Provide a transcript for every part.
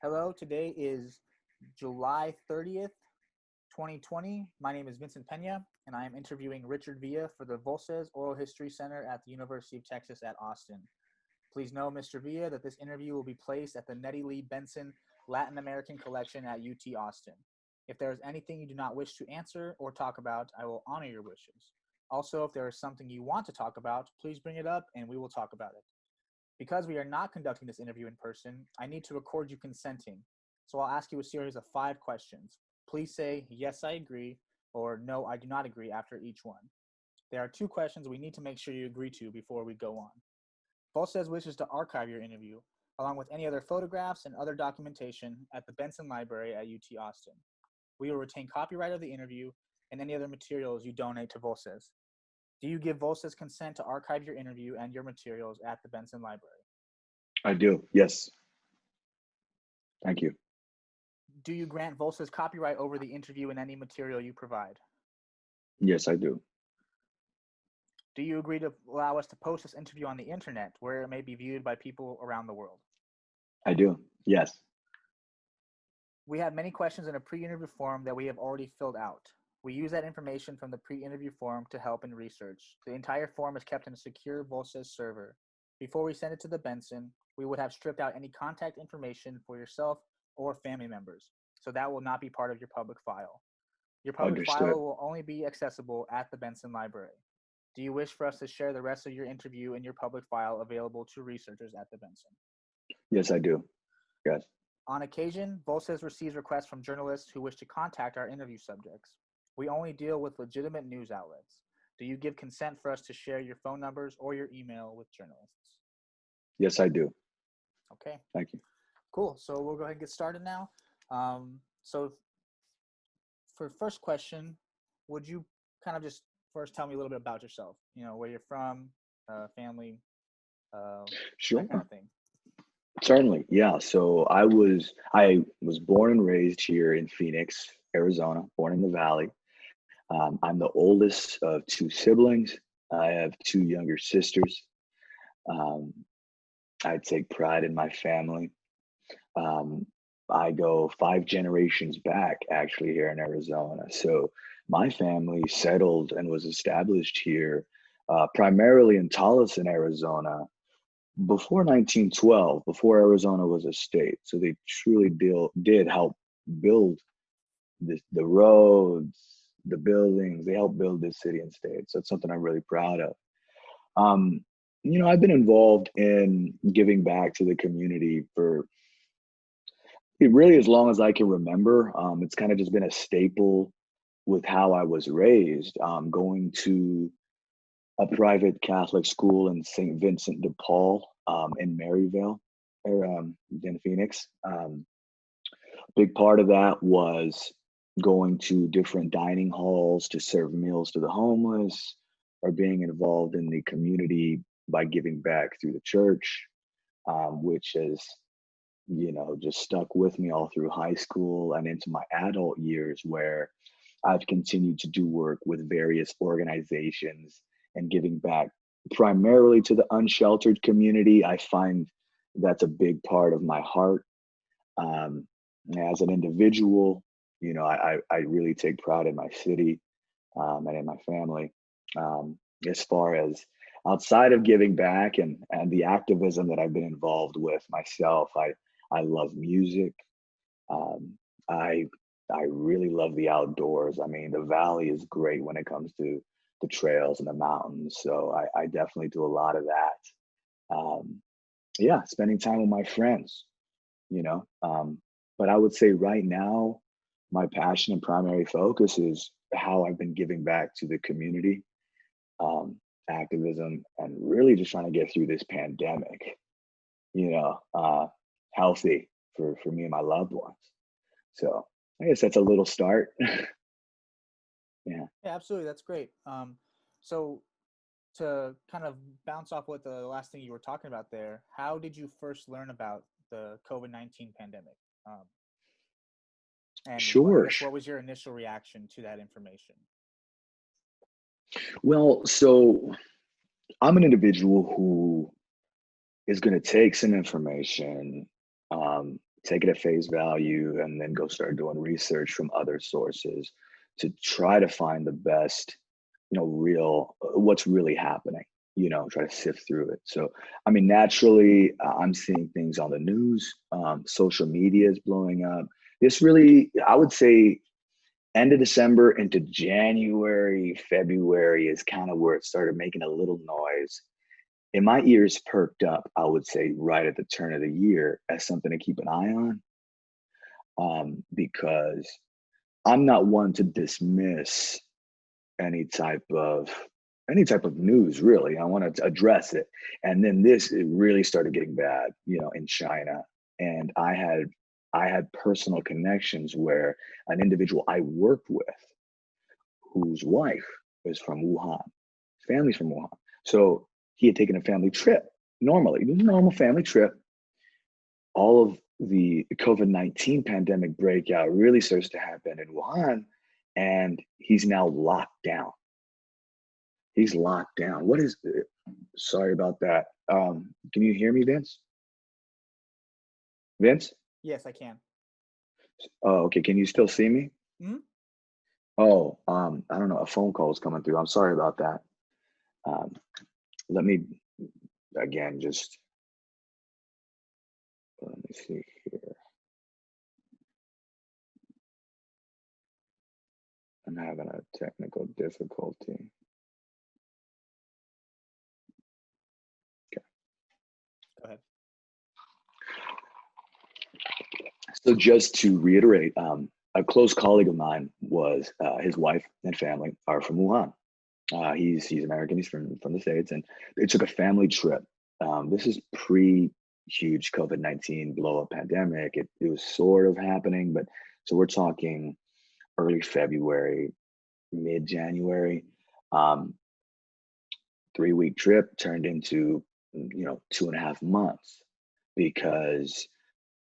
Hello, today is July 30th, 2020. My name is Vincent Pena, and I am interviewing Richard Villa for the Voces Oral History Center at the University of Texas at Austin. Please know, Mr. Villa, that this interview will be placed at the Nettie Lee Benson Latin American Collection at UT Austin. If there is anything you do not wish to answer or talk about, I will honor your wishes. Also, if there is something you want to talk about, please bring it up and we will talk about it. Because we are not conducting this interview in person, I need to record you consenting. So I'll ask you a series of 5 questions. Please say, yes, I agree, or no, I do not agree after each one. There are 2 questions we need to make sure you agree to before we go on. Voces wishes to archive your interview, along with any other photographs and other documentation at the Benson Library at UT Austin. We will retain copyright of the interview and any other materials you donate to Voces. Do you give Voces consent to archive your interview and your materials at the Benson Library? I do. Yes. Thank you. Do you grant Voces copyright over the interview and any material you provide? Yes, I do. Do you agree to allow us to post this interview on the internet where it may be viewed by people around the world? I do. Yes. We have many questions in a pre-interview form that we have already filled out. We use that information from the pre-interview form to help in research. The entire form is kept in a secure Voces server. Before we send it to the Benson, we would have stripped out any contact information for yourself or family members, so that will not be part of your public file. Your public Understood. file will only be accessible at the Benson Library. Do you wish for us to share the rest of your interview in your public file available to researchers at the Benson? Yes, I do. Yes. On occasion, Voces receives requests from journalists who wish to contact our interview subjects. We only deal with legitimate news outlets. Do you give consent for us to share your phone numbers or your email with journalists? Yes, I do. Okay, Thank you. cool. So we'll go ahead and get started now. So for first question, would you kind of just first tell me a little bit about yourself? You know, where you're from, family, that kind Sure. of thing. Certainly. Yeah. So I was born and raised here in Phoenix, Arizona, born in the Valley. I'm the oldest of 2 siblings. I have 2 younger sisters. Um, I take pride in my family. Um, I go 5 generations back actually here in Arizona. So my family settled and was established here primarily in Tolleson, Arizona, before 1912, before Arizona was a state. So they truly did help build the roads, the buildings. They helped build this city and state. So it's something I'm really proud of. Um, I've been involved in giving back to the community for really as long as I can remember. It's kind of just been a staple with how I was raised, going to a private Catholic school in St. Vincent de Paul in Maryville, or in Phoenix. Big part of that was going to different dining halls to serve meals to the homeless, or being involved in the community by giving back through the church, which has just stuck with me all through high school and into my adult years, where I've continued to do work with various organizations and giving back primarily to the unsheltered community. I find that's a big part of my heart. Um, as an individual, I really take pride in my city and in my family. As far as outside of giving back and the activism that I've been involved with myself, I love music. Um, I I really love the outdoors. I mean, the valley is great when it comes to the trails and the mountains. So I definitely do a lot of that. Yeah, spending time with my friends, you know. But I would say right now, my passion and primary focus is how I've been giving back to the community, um, activism, and really just trying to get through this pandemic, you know, uh, healthy for me and my loved ones. So I guess that's a little start. Yeah, Yeah, absolutely. That's great. So to kind of bounce off what the last thing you were talking about there, how did you first learn about the COVID-19 pandemic? Um, and what, I sure. guess what was your initial reaction to that information? Well, so I'm an individual who is going to take some information, take it at face value, and then go start doing research from other sources to try to find the best, real what's really happening. Try to sift through it. So, I mean, naturally, I'm seeing things on the news. Social media is blowing up. This really, I would say, end of December into January, February is kind of where it started making a little noise. And my ears perked up, I would say, right at the turn of the year as something to keep an eye on, because I'm not one to dismiss any type of news, really. I want to address it. And then it really started getting bad, in China. And I had personal connections where an individual I worked with, whose wife is from Wuhan, family's from Wuhan. So he had taken a family trip, normally, normal family trip. All of the COVID-19 pandemic breakout really starts to happen in Wuhan, and he's now locked down. He's locked down. Sorry about that. Can you hear me, Vince? Vince? Yes, I can. Oh, okay. Can you still see me? Mm-hmm. Oh, I don't know. A phone call is coming through. I'm sorry about that. Let me, again, let me see here. I'm having a technical difficulty. Okay. Go ahead. So just to reiterate, a close colleague of mine was his wife and family are from Wuhan. He's American. He's from the States, and they took a family trip. This is pre-huge COVID-19 blow-up pandemic. It was sort of happening, but so we're talking early February, mid-January. 3-week trip turned into 2.5 months because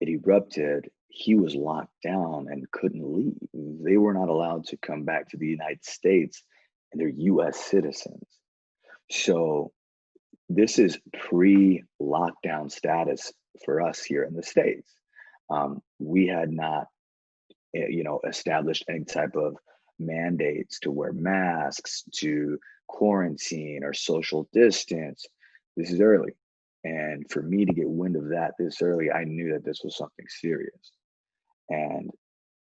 it erupted. He was locked down and couldn't leave. They were not allowed to come back to the United States, and they're US citizens. So this is pre-lockdown status for us here in the States. We had not, established any type of mandates to wear masks, to quarantine or social distance. This is early. And for me to get wind of that this early, I knew that this was something serious. And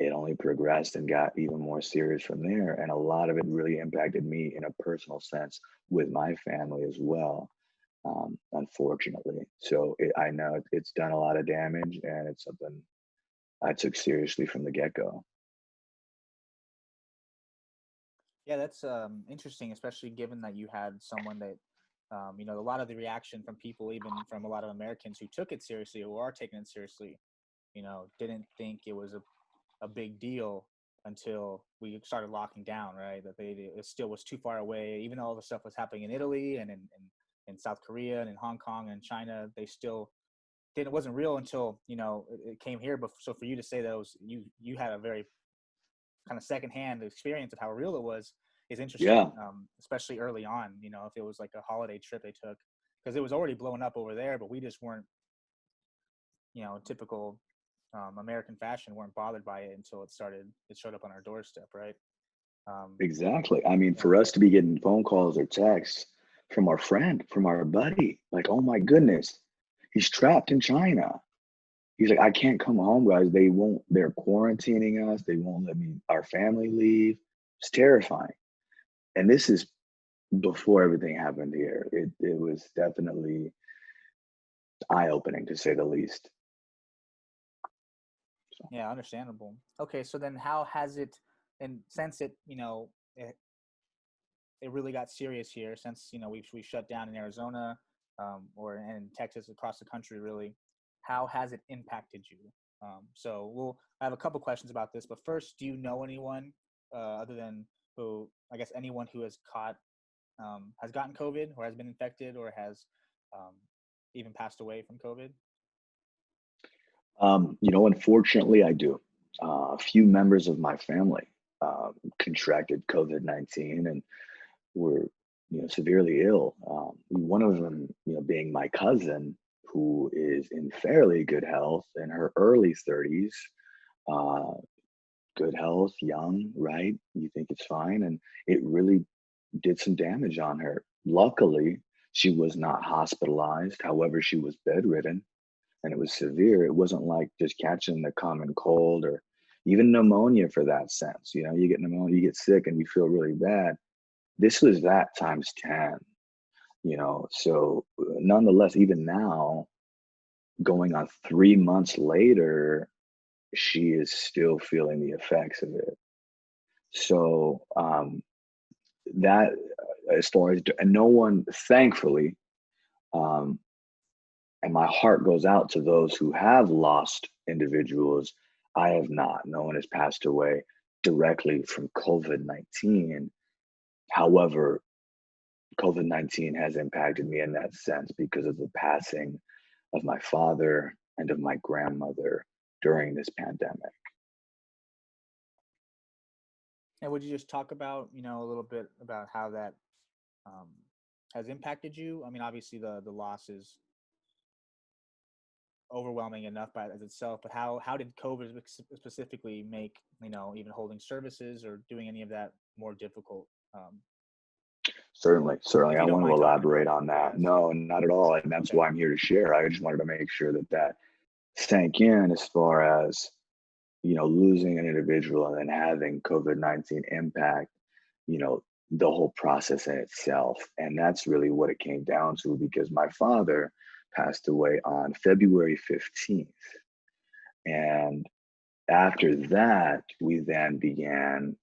it only progressed and got even more serious from there. And a lot of it really impacted me in a personal sense with my family as well, unfortunately. So I know it's done a lot of damage, and it's something I took seriously from the get-go. Yeah, that's interesting, especially given that you had someone that, a lot of the reaction from people, even from a lot of Americans who took it seriously or are taking it seriously, didn't think it was a big deal until we started locking down, right? That it still was too far away, even though all the stuff was happening in Italy and in South Korea and in Hong Kong and China. They still it wasn't real until it came here. But so for you to say that you had a very kind of secondhand experience of how real it was is interesting, Yeah, especially early on. If it was like a holiday trip they took, because it was already blowing up over there, but we just weren't, typical American fashion, weren't bothered by it until it showed up on our doorstep, right? exactly. I mean, Yeah. for us to be getting phone calls or texts from our friend, from our buddy, like, oh my goodness, he's trapped in China. He's like, I can't come home, guys. They're quarantining us. They won't let our family leave. It's terrifying. And this is before everything happened here. It was definitely eye-opening, to say the least. So, Yeah, understandable. Okay, so then how has it, and since it really got serious here, since we shut down in Arizona, or in Texas, across the country, really, how has it impacted you? I have a couple questions about this, but first, do you know anyone, other than who, I guess anyone who has gotten COVID or has been infected or has um, even passed away from COVID? unfortunately, I do. A few members of my family contracted COVID-19 and were, severely ill. One of them, being my cousin, who is in fairly good health in her early 30s. Uh, Good health, young, right? You think it's fine. And it really did some damage on her. Luckily, she was not hospitalized. However, she was bedridden and it was severe. It wasn't like just catching the common cold or even pneumonia for that sense. You know, you get pneumonia, you get sick and you feel really bad. This was that times 10, you know. So nonetheless, even now, going on 3 months later, she is still feeling the effects of it. So that as far as, and no one, thankfully, um, and my heart goes out to those who have lost individuals. I have not. No one has passed away directly from COVID-19. However, COVID-19 has impacted me in that sense because of the passing of my father and of my grandmother during this pandemic. And would you just talk about, a little bit about how that um, has impacted you? I mean, obviously the loss is overwhelming enough by as itself, but how did COVID specifically make, even holding services or doing any of that more difficult? Certainly, certainly. If I you don't want to mind talking elaborate about on it, I that. guess. No, not at all. And that's Okay. why I'm here to share. I just wanted to make sure that that sank in as far as, losing an individual and then having COVID-19 impact, you know, the whole process in itself. And that's really what it came down to because my father passed away on February 15th. And after that, we then began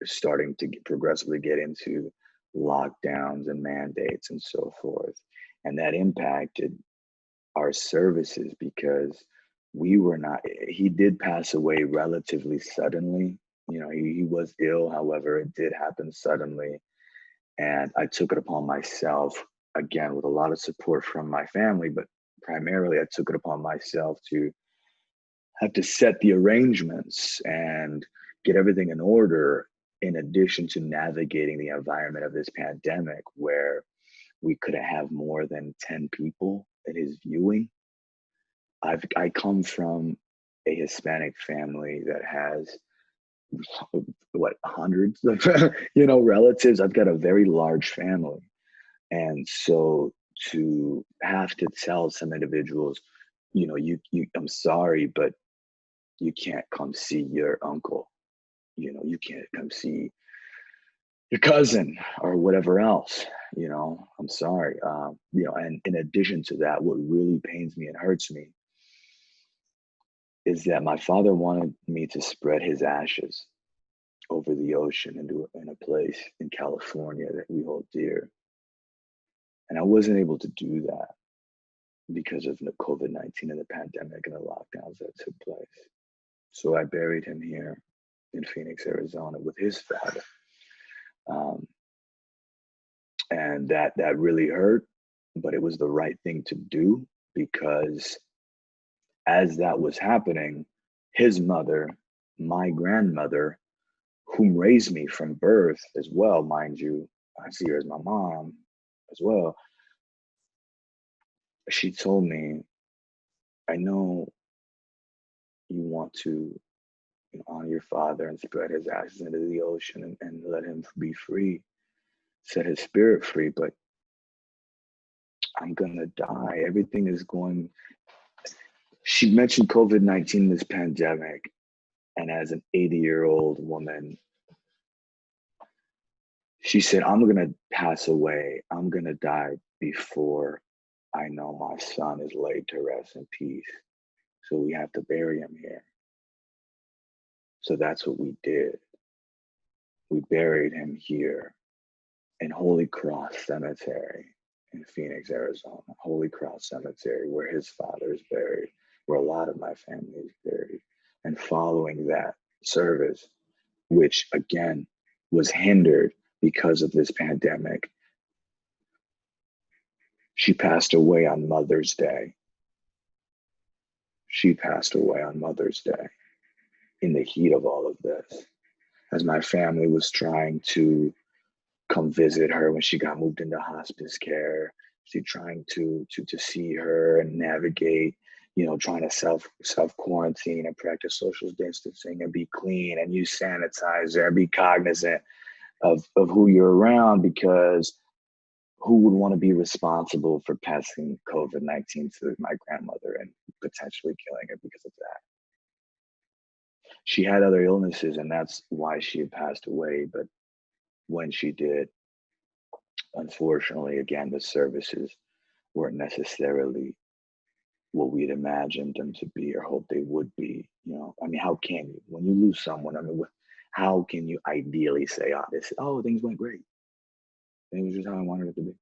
starting to progressively get into lockdowns and mandates and so forth. And that impacted our services because we were not, he did pass away relatively suddenly. He was ill, however, it did happen suddenly. And I took it upon myself, again, with a lot of support from my family, but primarily I took it upon myself to have to set the arrangements and get everything in order in addition to navigating the environment of this pandemic where we couldn't have more than 10 people at his viewing. I come from a Hispanic family that has what hundreds of relatives. I've got a very large family. And so to have to tell some individuals, you I'm sorry, but you can't come see your uncle. You can't come see your cousin or whatever else. I'm sorry. And in addition to that, what really pains me and hurts me is that my father wanted me to spread his ashes over the ocean in a place in California that we hold dear. And I wasn't able to do that because of the COVID-19 and the pandemic and the lockdowns that took place. So I buried him here in Phoenix, Arizona with his father. Um, and that really hurt, but it was the right thing to do because as that was happening, his mother, my grandmother, whom raised me from birth as well, mind you, I see her as my mom as well. She told me, I know you want to honor your father and spread his ashes into the ocean and let him be free, set his spirit free, but I'm gonna die. Everything is going. She mentioned COVID-19, this pandemic, and as an 80-year-old woman, she said, I'm gonna pass away. I'm gonna die before I know my son is laid to rest in peace. So we have to bury him here. So that's what we did. We buried him here in Holy Cross Cemetery in Phoenix, Arizona. Holy Cross Cemetery, where his father is buried, where a lot of my family is buried. And following that service, which again was hindered because of this pandemic, she passed away on Mother's Day. She passed away on Mother's Day in the heat of all of this, as my family was trying to come visit her when she got moved into hospice care. See, trying to see her and navigate, trying to self quarantine and practice social distancing and be clean and use sanitizer and be cognizant of who you're around, because who would want to be responsible for passing COVID-19 to my grandmother and potentially killing her because of that? She had other illnesses, and that's why she had passed away. But when she did, unfortunately, again, the services weren't necessarily what we'd imagined them to be or hoped they would be. I mean, how can you, when you lose someone, I mean, how can you ideally say, things went great? It was just how I wanted it to be.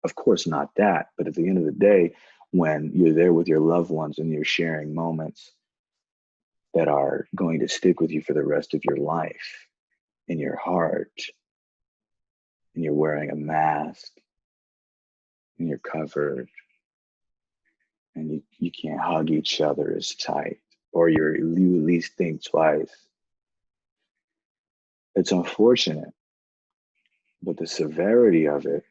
Of course, not that. But at the end of the day, when you're there with your loved ones and you're sharing moments that are going to stick with you for the rest of your life in your heart, and you're wearing a mask and you're covered and you can't hug each other as tight, or you at least think twice. It's unfortunate, but the severity of it,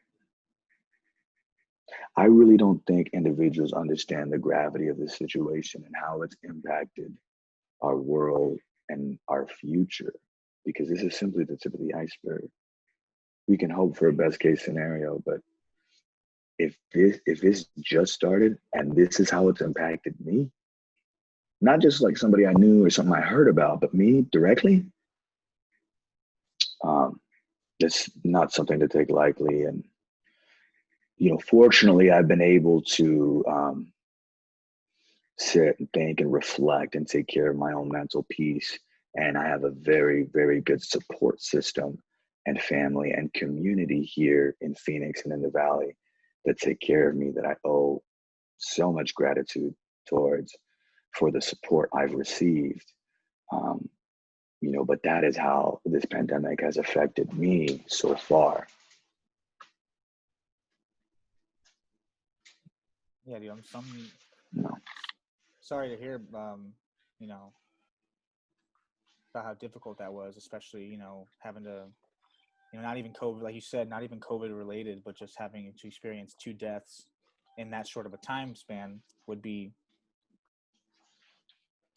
I really don't think individuals understand the gravity of the situation and how it's impacted our world and our future, because this is simply the tip of the iceberg. We can hope for a best case scenario, but if this just started and this is how it's impacted me, not just like somebody I knew or something I heard about, but me directly, it's not something to take lightly. And fortunately, I've been able to sit and think and reflect and take care of my own mental peace. And I have a very, very good support system and family and community here in Phoenix and in the Valley that take care of me, that I owe so much gratitude towards for the support I've received. But that is how this pandemic has affected me so far. Yeah, dude, sorry to hear, about how difficult that was, especially, having to, not even COVID, like you said, not even COVID related, but just having to experience 2 deaths in that short of a time span would be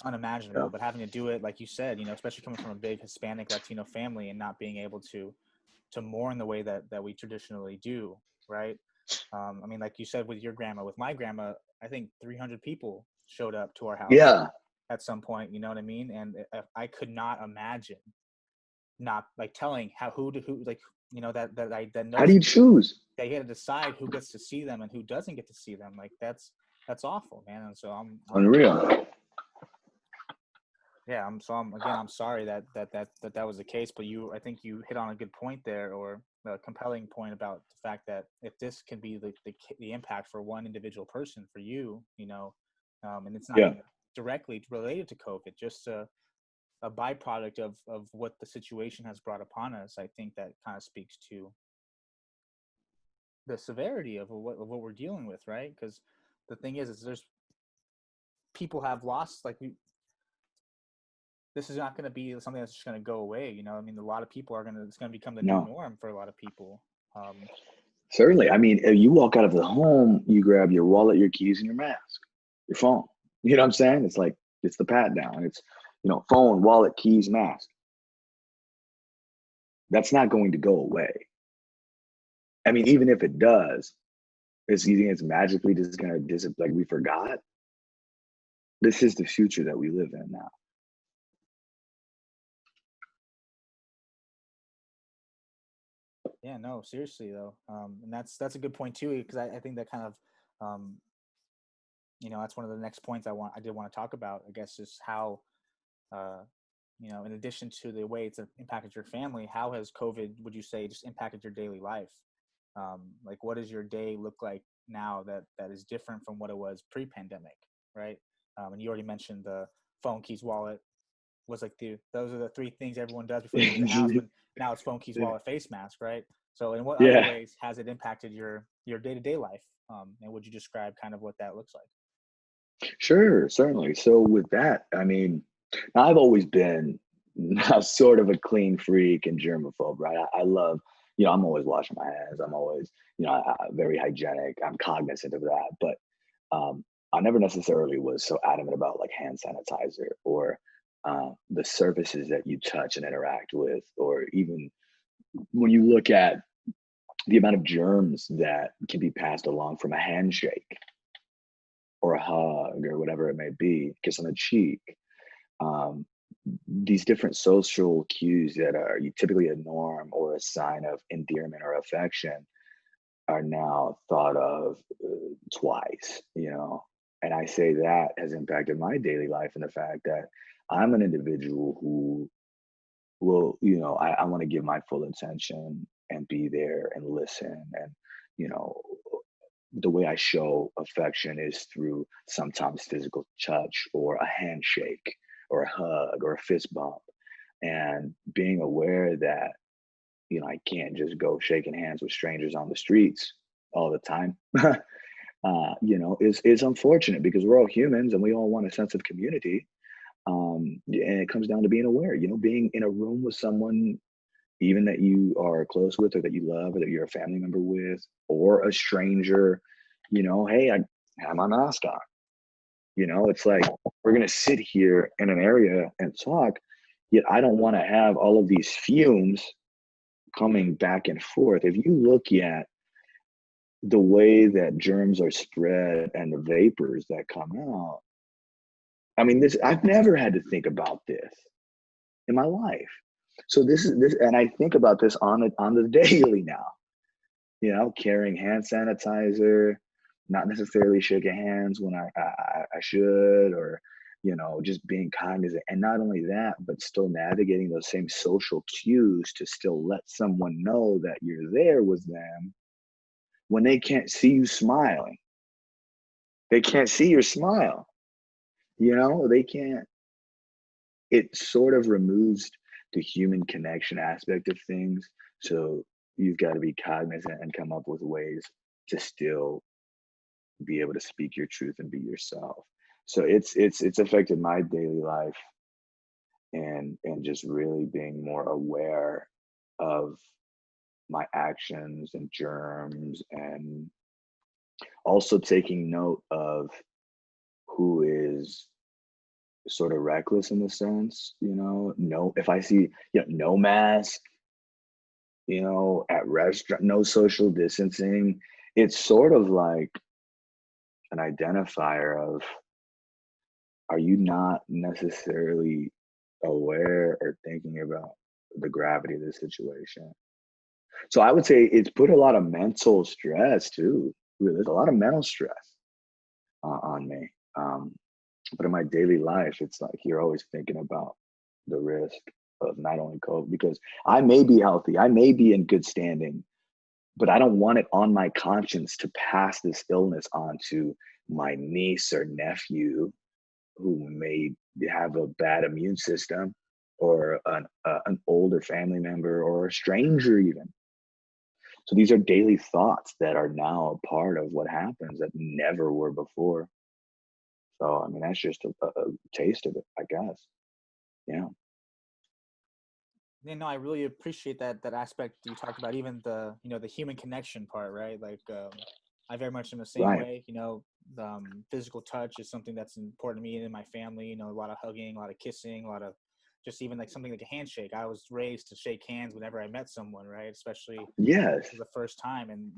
unimaginable. Yeah. But having to do it, like you said, especially coming from a big Hispanic Latino family and not being able to mourn the way that we traditionally do, right? I mean, like you said with your grandma, with my grandma, I think 300 people showed up to our house. Yeah. At some point, you know what I mean? And I could not imagine not like telling who like, that How do you choose? They had to decide who gets to see them and who doesn't get to see them. Like that's awful, man. And so I'm Unreal. Yeah, I'm sorry that was the case, but I think you hit on a good point there, or a compelling point about the fact that if this can be the impact for one individual person, for you, and it's not even directly related to COVID, just a byproduct of what the situation has brought upon us, I think that kind of speaks to the severity of what we're dealing with, right? Because the thing is there's people have lost, like this is not going to be something that's just going to go away. I mean, a lot of people it's going to become the new norm for a lot of people. Certainly. I mean, if you walk out of the home, you grab your wallet, your keys, and your mask, your phone. You know what I'm saying? It's like, it's the pat down. It's, phone, wallet, keys, mask. That's not going to go away. I mean, even if it does, you think it's magically just going to disappear, like we forgot? This is the future that we live in now. Yeah, no, seriously though. And that's a good point too, because I think that kind of, that's one of the next points I did want to talk about, I guess, is how, in addition to the way it's impacted your family, how has COVID, would you say, just impacted your daily life? Like, what does your day look like now that is different from what it was pre-pandemic, right? And you already mentioned the phone, keys, wallet was like those are the 3 things everyone does before they leave the house, but now it's phone, keys, wallet, face mask, right? So in what other ways has it impacted your day-to-day life? And would you describe kind of what that looks like? Sure, certainly. So with that, I mean, I've always been sort of a clean freak and germaphobe, right? I love I'm always washing my hands. I'm always, very hygienic. I'm cognizant of that. But I never necessarily was so adamant about like hand sanitizer or the surfaces that you touch and interact with, or even when you look at the amount of germs that can be passed along from a handshake or a hug or whatever it may be, kiss on the cheek. Um, these different social cues that are typically a norm or a sign of endearment or affection are now thought of twice, And I say that has impacted my daily life in the fact that I'm an individual who will, I want to give my full attention and be there and listen. And, you know, the way I show affection is through sometimes physical touch or a handshake or a hug or a fist bump. And being aware that, I can't just go shaking hands with strangers on the streets all the time. Is unfortunate because we're all humans and we all want a sense of community. And it comes down to being aware, being in a room with someone, even that you are close with or that you love or that you're a family member with, or a stranger, hey, I have my mask on. It's like we're going to sit here in an area and talk, yet I don't want to have all of these fumes coming back and forth. If you look at the way that germs are spread and the vapors that come out, I mean, I've never had to think about this in my life. So this, and I think about this on the daily now, carrying hand sanitizer, not necessarily shaking hands when I should, or, just being cognizant. And not only that, but still navigating those same social cues to still let someone know that you're there with them when they can't see you smiling. They can't see your smile. They can't. It sort of removes the human connection aspect of things. So you've got to be cognizant and come up with ways to still be able to speak your truth and be yourself. So it's affected my daily life, and just really being more aware of my actions and germs, and also taking note of who is sort of reckless in the sense, no, if I see, no mask, at restaurant, no social distancing, it's sort of like an identifier of, are you not necessarily aware or thinking about the gravity of the situation? So I would say it's put a lot of mental stress too. There's a lot of mental stress on me. But in my daily life, it's like you're always thinking about the risk of not only COVID, because I may be healthy, I may be in good standing, but I don't want it on my conscience to pass this illness on to my niece or nephew who may have a bad immune system, or an older family member, or a stranger even. So these are daily thoughts that are now a part of what happens that never were before. So, I mean, that's just a taste of it, I guess. Yeah. I really appreciate that aspect you talked about, even the the human connection part, right? Like I very much in the same Right. way. Physical touch is something that's important to me and in my family. A lot of hugging, a lot of kissing, a lot of just even like something like a handshake. I was raised to shake hands whenever I met someone, right? Especially Yes. for the first time, and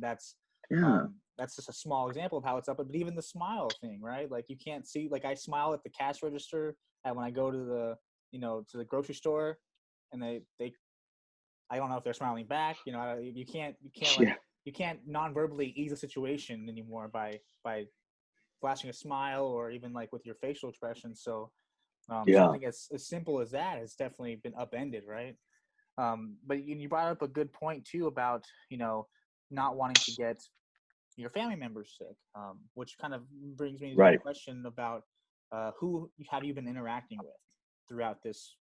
Yeah. that's just a small example of how it's up. But even the smile thing, right? Like you can't see. Like I smile at the cash register, and when I go to the to the grocery store, and they I don't know if they're smiling back. You can't like Yeah. you can't non-verbally ease a situation anymore by flashing a smile or even like with your facial expression. So Yeah. something as simple as that has definitely been upended, right? But you brought up a good point too about not wanting to get your family members sick, which kind of brings me to a Right. question about who have you been interacting with throughout this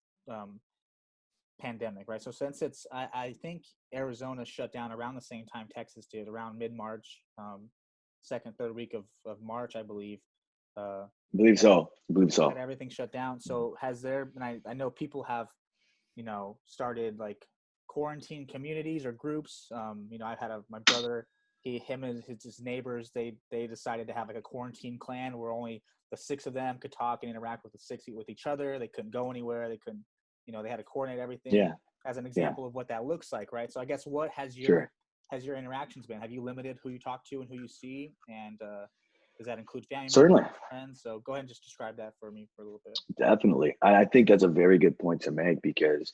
pandemic, right? So since I think Arizona shut down around the same time Texas did, around mid-March, second, third week of March, I believe. Believe Had, so. Believe had so. everything shut down. So has there? And I know people have, started like quarantine communities or groups. I've had my brother, him and his neighbors, they decided to have like a quarantine clan where only the six of them could talk and interact with with each other. They couldn't go anywhere. They couldn't, they had to coordinate everything Yeah. as an Yeah. example of what that looks like, right? So I guess what has Sure. your interactions been? Have you limited who you talk to and who you see? And does that include family Certainly. members, friends? So go ahead and just describe that for me for a little bit. Definitely. I think that's a very good point to make because,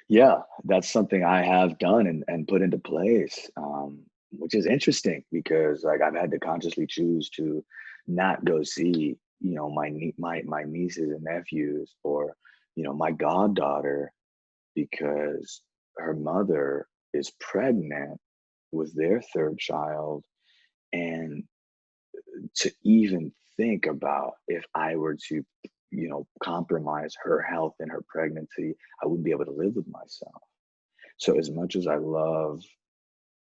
yeah, that's something I have done and put into place, which is interesting because like I've had to consciously choose to not go see, my nieces and nephews or, my goddaughter because her mother is pregnant with their third child. And to even think about if I were to, compromise her health in her pregnancy, I wouldn't be able to live with myself. So as much as I love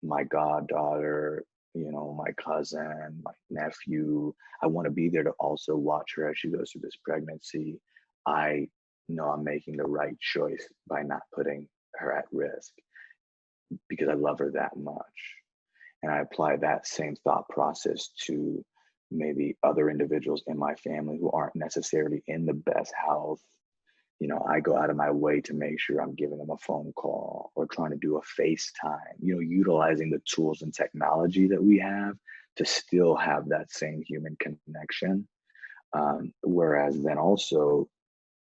my goddaughter, my cousin, my nephew, I want to be there to also watch her as she goes through this pregnancy. I know I'm making the right choice by not putting her at risk because I love her that much. And I apply that same thought process to maybe other individuals in my family who aren't necessarily in the best health. I go out of my way to make sure I'm giving them a phone call or trying to do a FaceTime, utilizing the tools and technology that we have to still have that same human connection. Whereas then also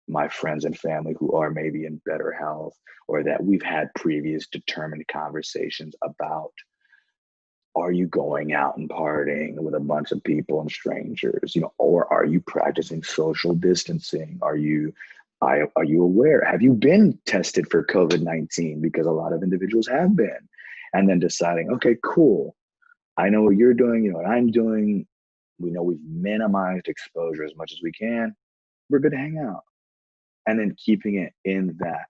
my friends and family who are maybe in better health or that we've had previous determined conversations about, are you going out and partying with a bunch of people and strangers, or are you practicing social distancing? Are you aware? Have you been tested for COVID-19? Because a lot of individuals have been. And then deciding, okay, cool. I know what you're doing, what I'm doing. We know we've minimized exposure as much as we can. We're good to hang out. And then keeping it in that.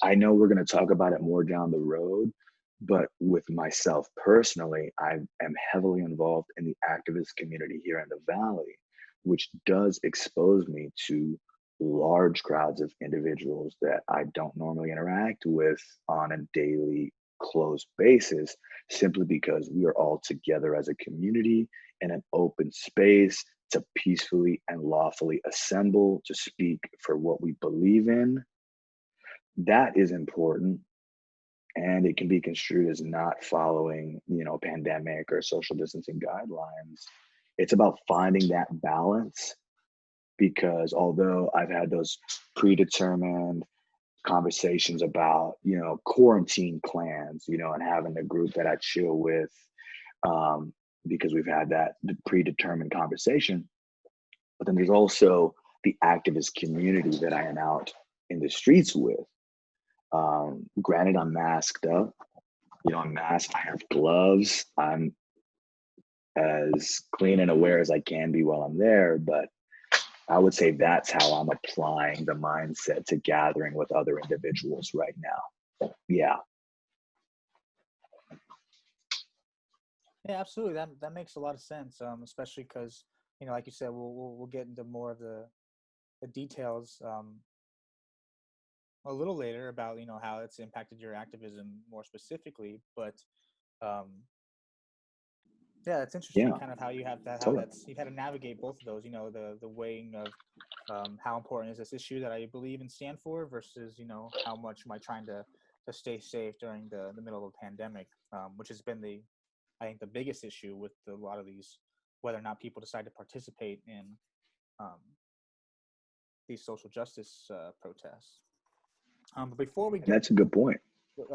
I know we're going to talk about it more down the road, but with myself personally, I am heavily involved in the activist community here in the Valley, which does expose me to large crowds of individuals that I don't normally interact with on a daily close basis, simply because we are all together as a community in an open space to peacefully and lawfully assemble to speak for what we believe in. That is important, and it can be construed as not following, pandemic or social distancing guidelines. It's about finding that balance because although I've had those predetermined conversations about, quarantine clans, and having a group that I chill with, because we've had that predetermined conversation, but then there's also the activist community that I am out in the streets with. Granted, I'm masked up. I'm masked. I have gloves. I'm as clean and aware as I can be while I'm there. But I would say that's how I'm applying the mindset to gathering with other individuals right now. Yeah. Yeah, absolutely. That makes a lot of sense. Especially because like you said, we'll get into more of the details a little later about how it's impacted your activism more specifically. But um, yeah, it's interesting Yeah. kind of how you have that, Totally. you've had to navigate both of those, the weighing of how important is this issue that I believe and stand for versus, how much am I trying to stay safe during the middle of a pandemic, which has been I think the biggest issue with a lot of these, whether or not people decide to participate in um, these social justice protests. But before we And get, that's a good point.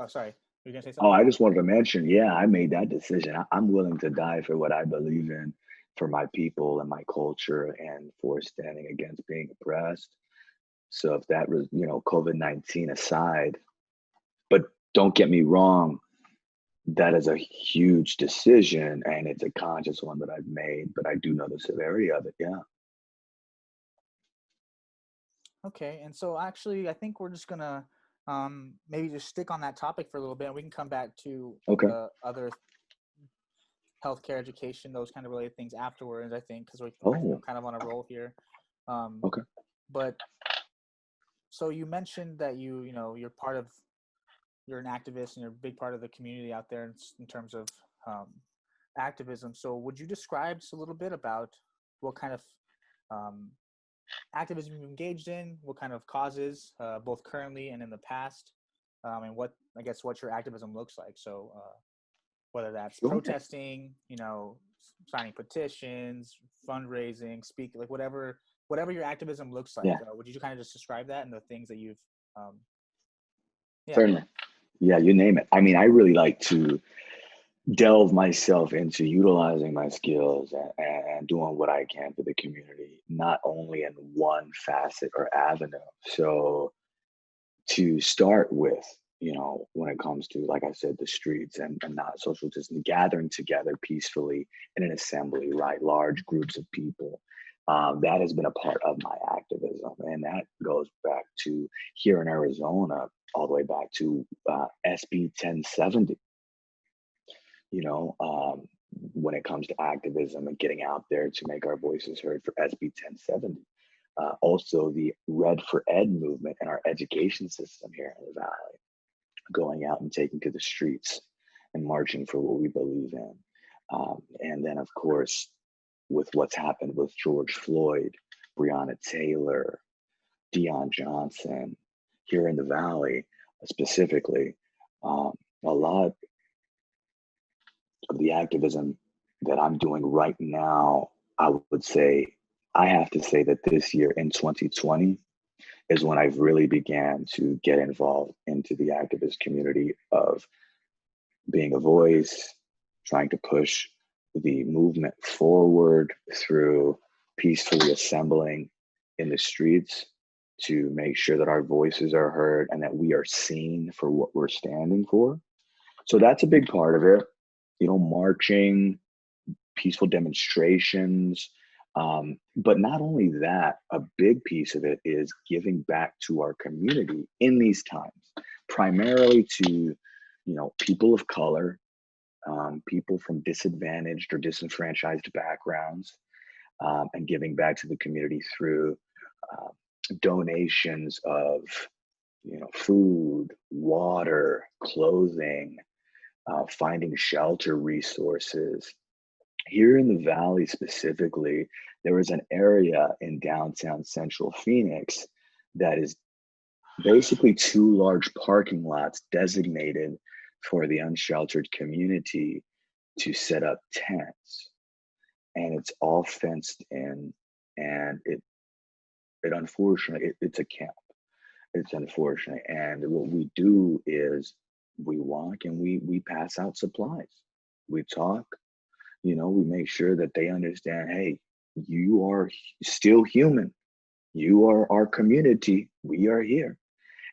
sorry, were you gonna say Oh, something? I just wanted to mention, yeah, I made that decision. I'm willing to die for what I believe in, for my people and my culture, and for standing against being oppressed. So if that was, COVID-19 aside, but don't get me wrong, that is a huge decision and it's a conscious one that I've made, but I do know the severity of it. Yeah. Okay, and so actually, I think we're just gonna maybe just stick on that topic for a little bit, and we can come back to Okay. the other healthcare, education, those kind of related things afterwards. I think because we're Oh, kind of on a roll here. okay. But so you mentioned that you're part of you're an activist and you're a big part of the community out there in terms of activism. So would you describe just a little bit about what kind of um, activism you've engaged in, what kind of causes, both currently and in the past, and what your activism looks like? So whether that's Sure. protesting, signing petitions, fundraising, speak, like whatever your activism looks like. Yeah, Would you kind of just describe that and the things that you've, yeah. certainly. Yeah, you name it. I mean, I really like to delve myself into utilizing my skills and doing what I can for the community, not only in one facet or avenue. So to start with, when it comes to, like I said, the streets and not social distancing, gathering together peacefully in an assembly, right? Large groups of people. That has been a part of my activism. And that goes back to here in Arizona, all the way back to SB 1070. When it comes to activism and getting out there to make our voices heard for SB 1070. Also, the Red for Ed movement in our education system here in the Valley, going out and taking to the streets and marching for what we believe in. And then, of course, with what's happened with George Floyd, Breonna Taylor, Deion Johnson here in the Valley, specifically, a lot of the activism that I'm doing right now, I would say, I have to say that this year in 2020 is when I've really began to get involved into the activist community of being a voice, trying to push the movement forward through peacefully assembling in the streets to make sure that our voices are heard and that we are seen for what we're standing for. So that's a big part of it. Marching, peaceful demonstrations. But not only that, a big piece of it is giving back to our community in these times, primarily to, people of color, people from disadvantaged or disenfranchised backgrounds, and giving back to the community through donations of, food, water, clothing, finding shelter resources. Here in the Valley specifically, there is an area in downtown Central Phoenix that is basically two large parking lots designated for the unsheltered community to set up tents. And it's all fenced in, and it unfortunately, it's a camp. It's unfortunate. And what we do is we walk and we pass out supplies. We talk, we make sure that they understand, hey, you are still human. You are our community. We are here.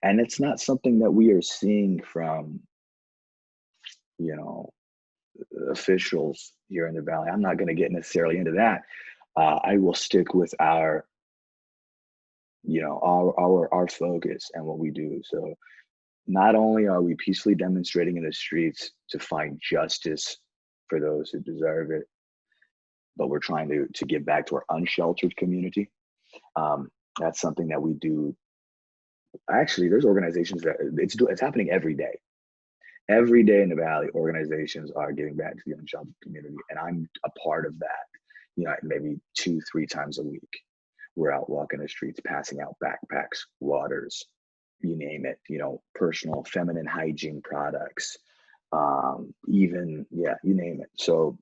And it's not something that we are seeing from, officials here in the Valley. I'm not going to get necessarily into that. I will stick with our focus and what we do. So not only are we peacefully demonstrating in the streets to find justice for those who deserve it, but we're trying to give back to our unsheltered community. That's something that we do. Actually, there's organizations that it's happening every day. Every day in the Valley, organizations are giving back to the unsheltered community, and I'm a part of that. Maybe 2-3 times a week, we're out walking the streets, passing out backpacks, waters, you name it. Personal feminine hygiene products, even you name it. So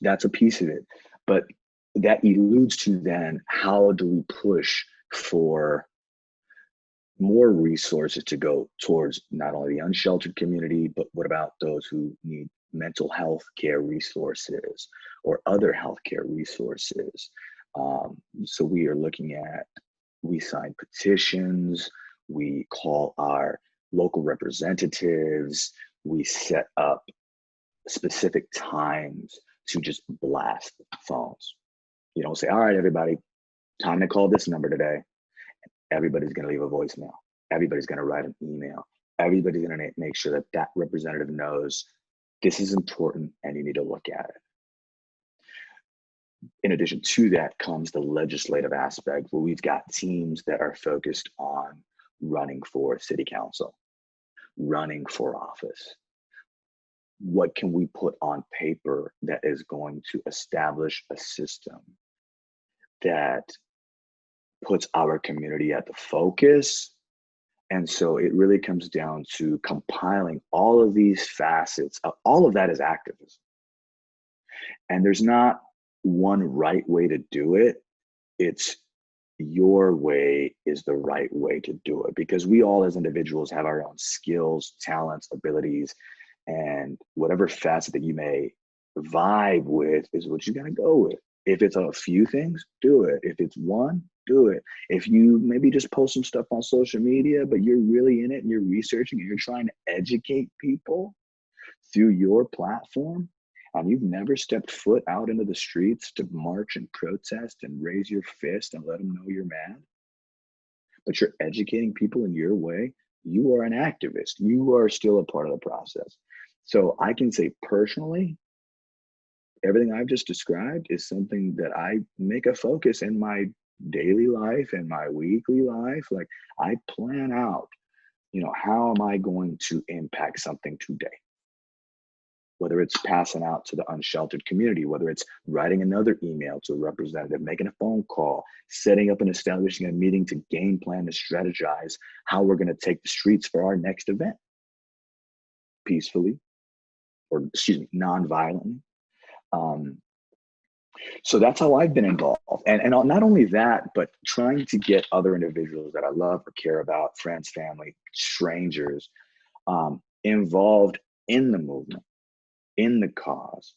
that's a piece of it, but that alludes to then how do we push for more resources to go towards not only the unsheltered community, but what about those who need mental health care resources or other health care resources? So we are looking at, we sign petitions, we call our local representatives, we set up specific times to just blast phones. Say, all right, everybody, time to call this number today. Everybody's going to leave a voicemail. Everybody's going to write an email. Everybody's going to make sure that that representative knows this is important and you need to look at it. In addition to that comes the legislative aspect, where we've got teams that are focused on running for city council. running for office? What can we put on paper that is going to establish a system that puts our community at the focus? And so it really comes down to compiling all of these facets. All of that is activism. And there's not one right way to do it. It's your way is the right way to do it, because we all as individuals have our own skills, talents, abilities, and whatever facet that you may vibe with is what you gotta go with. If it's a few things, do it. If it's one, do it. If you maybe just post some stuff on social media, but you're really in it and you're researching and you're trying to educate people through your platform, and you've never stepped foot out into the streets to march and protest and raise your fist and let them know you're mad, but you're educating people in your way, you are an activist. You are still a part of the process. So I can say personally, everything I've just described is something that I make a focus in my daily life and my weekly life. Like, I plan out, how am I going to impact something today? Whether it's passing out to the unsheltered community, whether it's writing another email to a representative, making a phone call, setting up and establishing a meeting to game plan, to strategize how we're going to take the streets for our next event peacefully, or non-violently. So that's how I've been involved. And not only that, but trying to get other individuals that I love or care about, friends, family, strangers, involved in the movement, in the cause,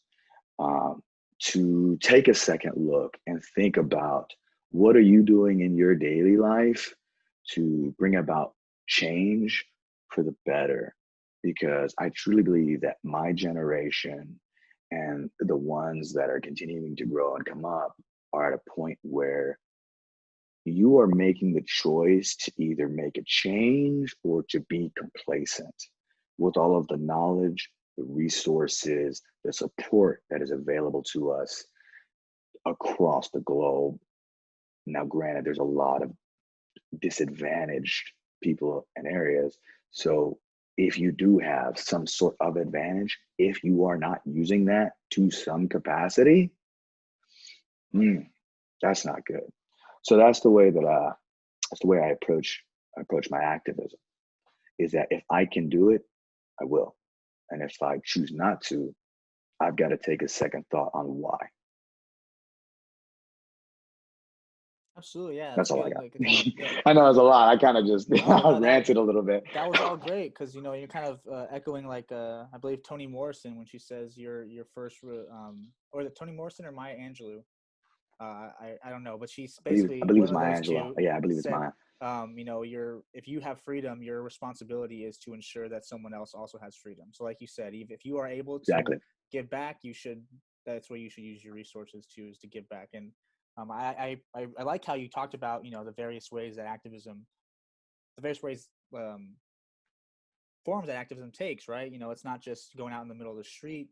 to take a second look and think about, what are you doing in your daily life to bring about change for the better? Because I truly believe that my generation and the ones that are continuing to grow and come up are at a point where you are making the choice to either make a change or to be complacent with all of the knowledge, the resources, the support that is available to us across the globe. Now, granted, there's a lot of disadvantaged people and areas. So if you do have some sort of advantage, if you are not using that to some capacity, that's not good. So that's the way I approach my activism, is that if I can do it, I will. And if I choose not to, I've got to take a second thought on why. Absolutely, yeah, that's That's all I good. got. Like, I think I know it's a lot. I kind of just no, ranted a little bit. that was all great, because you're kind of echoing, like, I believe Toni Morrison, when she says your first or the Toni Morrison or Maya Angelou. I don't know, but she's I basically believe one it's of Maya those Angelou. two Yeah, I believe it's said, Maya. if you have freedom, your responsibility is to ensure that someone else also has freedom. So, like you said, if you are able to Exactly. give back, that's where you should use your resources to, is to give back. And I like how you talked about, the various ways that forms that activism takes, right? It's not just going out in the middle of the street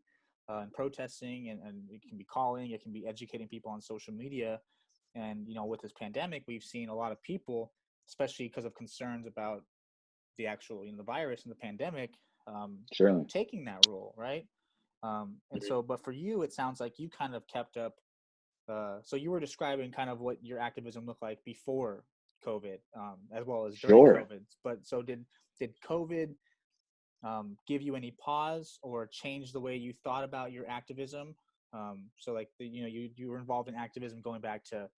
and protesting, and it can be calling, it can be educating people on social media. And, with this pandemic, we've seen a lot of people, especially because of concerns about the actual, the virus and the pandemic, Certainly. taking that role, right? And so, but for you, it sounds like you kind of kept up. So you were describing kind of what your activism looked like before COVID, as well as during Sure. COVID. But so did COVID give you any pause or change the way you thought about your activism? So like you were involved in activism going back to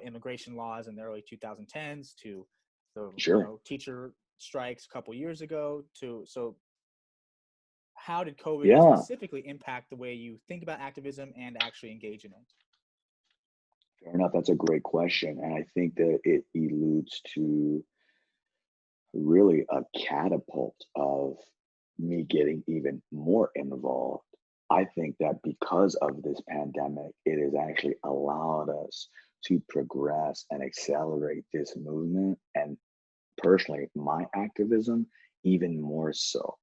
immigration laws in the early 2010s, to the Sure. teacher strikes a couple years ago, so how did COVID Yeah. specifically impact the way you think about activism and actually engage in it? Fair enough. That's a great question. And I think that it alludes to really a catapult of me getting even more involved. I think that because of this pandemic, it has actually allowed us to progress and accelerate this movement, and personally, my activism even more so,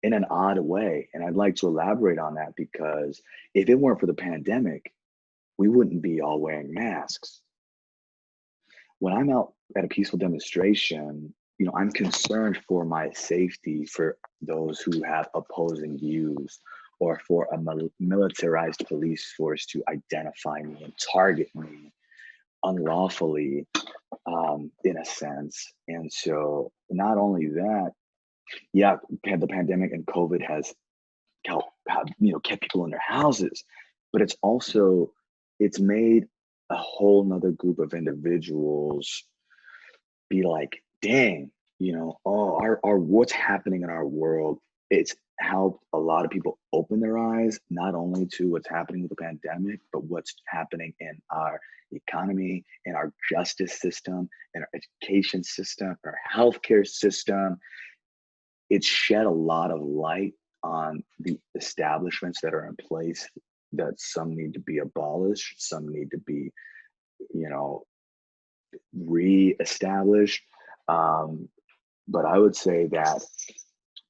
in an odd way. And I'd like to elaborate on that, because if it weren't for the pandemic, we wouldn't be all wearing masks. When I'm out at a peaceful demonstration, I'm concerned for my safety, for those who have opposing views, or for a militarized police force to identify me and target me unlawfully, in a sense. And so, not only that, yeah, the pandemic and COVID has helped, kept people in their houses, but it's made a whole nother group of individuals be like, dang, oh, our what's happening in our world. It's helped a lot of people open their eyes, not only to what's happening with the pandemic, but what's happening in our economy, in our justice system, in our education system, our healthcare system. It's shed a lot of light on the establishments that are in place, that some need to be abolished, some need to be, you know, re-established. But I would say that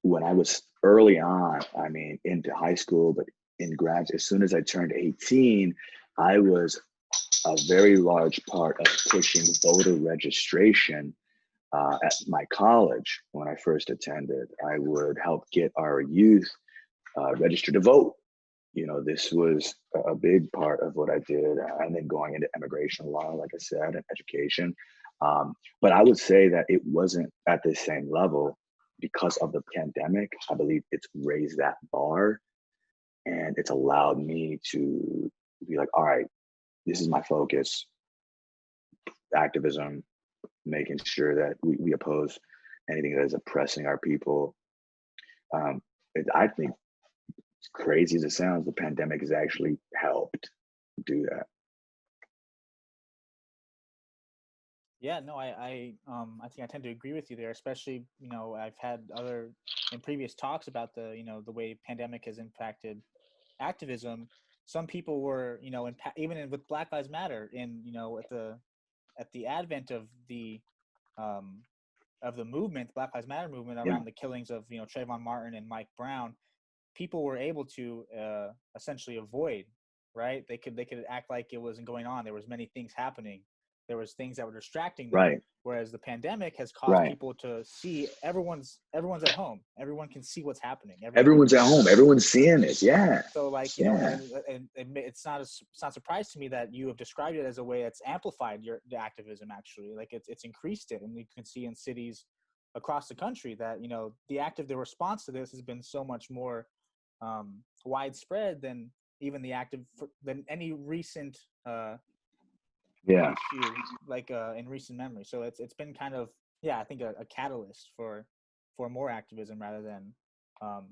when I was early on, I mean, into high school, but in grad, as soon as I turned 18, I was a very large part of pushing voter registration at my college. When I first attended, I would help get our youth registered to vote. This was a big part of what I did. And then going into immigration law, like I said, and education. But I would say that it wasn't at the same level because of the pandemic. I believe it's raised that bar, and it's allowed me to be like, all right, this is my focus: activism, making sure that we oppose anything that is oppressing our people. I think, as crazy as it sounds, the pandemic has actually helped do that. Yeah, no, I think I tend to agree with you there, especially, I've had other in previous talks about the way pandemic has impacted activism. Some people were, with Black Lives Matter, at the advent um, of the movement, Black Lives Matter movement, Yeah, around the killings of, Trayvon Martin and Mike Brown. People were able to essentially avoid, right? They could act like it wasn't going on. There was many things happening. There was things that were distracting them. right, Whereas the pandemic has caused right. people to see everyone's at home. Everyone can see what's happening. Everyone Everyone's can. at home. Everyone's seeing it. Yeah, So, like, yeah, and it's not a surprise to me that you have described it as a way that's amplified the activism. Actually, like, it's increased it, and you can see in cities across the country that the response to this has been so much more widespread than even than any recent yeah. issue, like in recent memory. So it's been kind of, I think, a catalyst for more activism rather than um,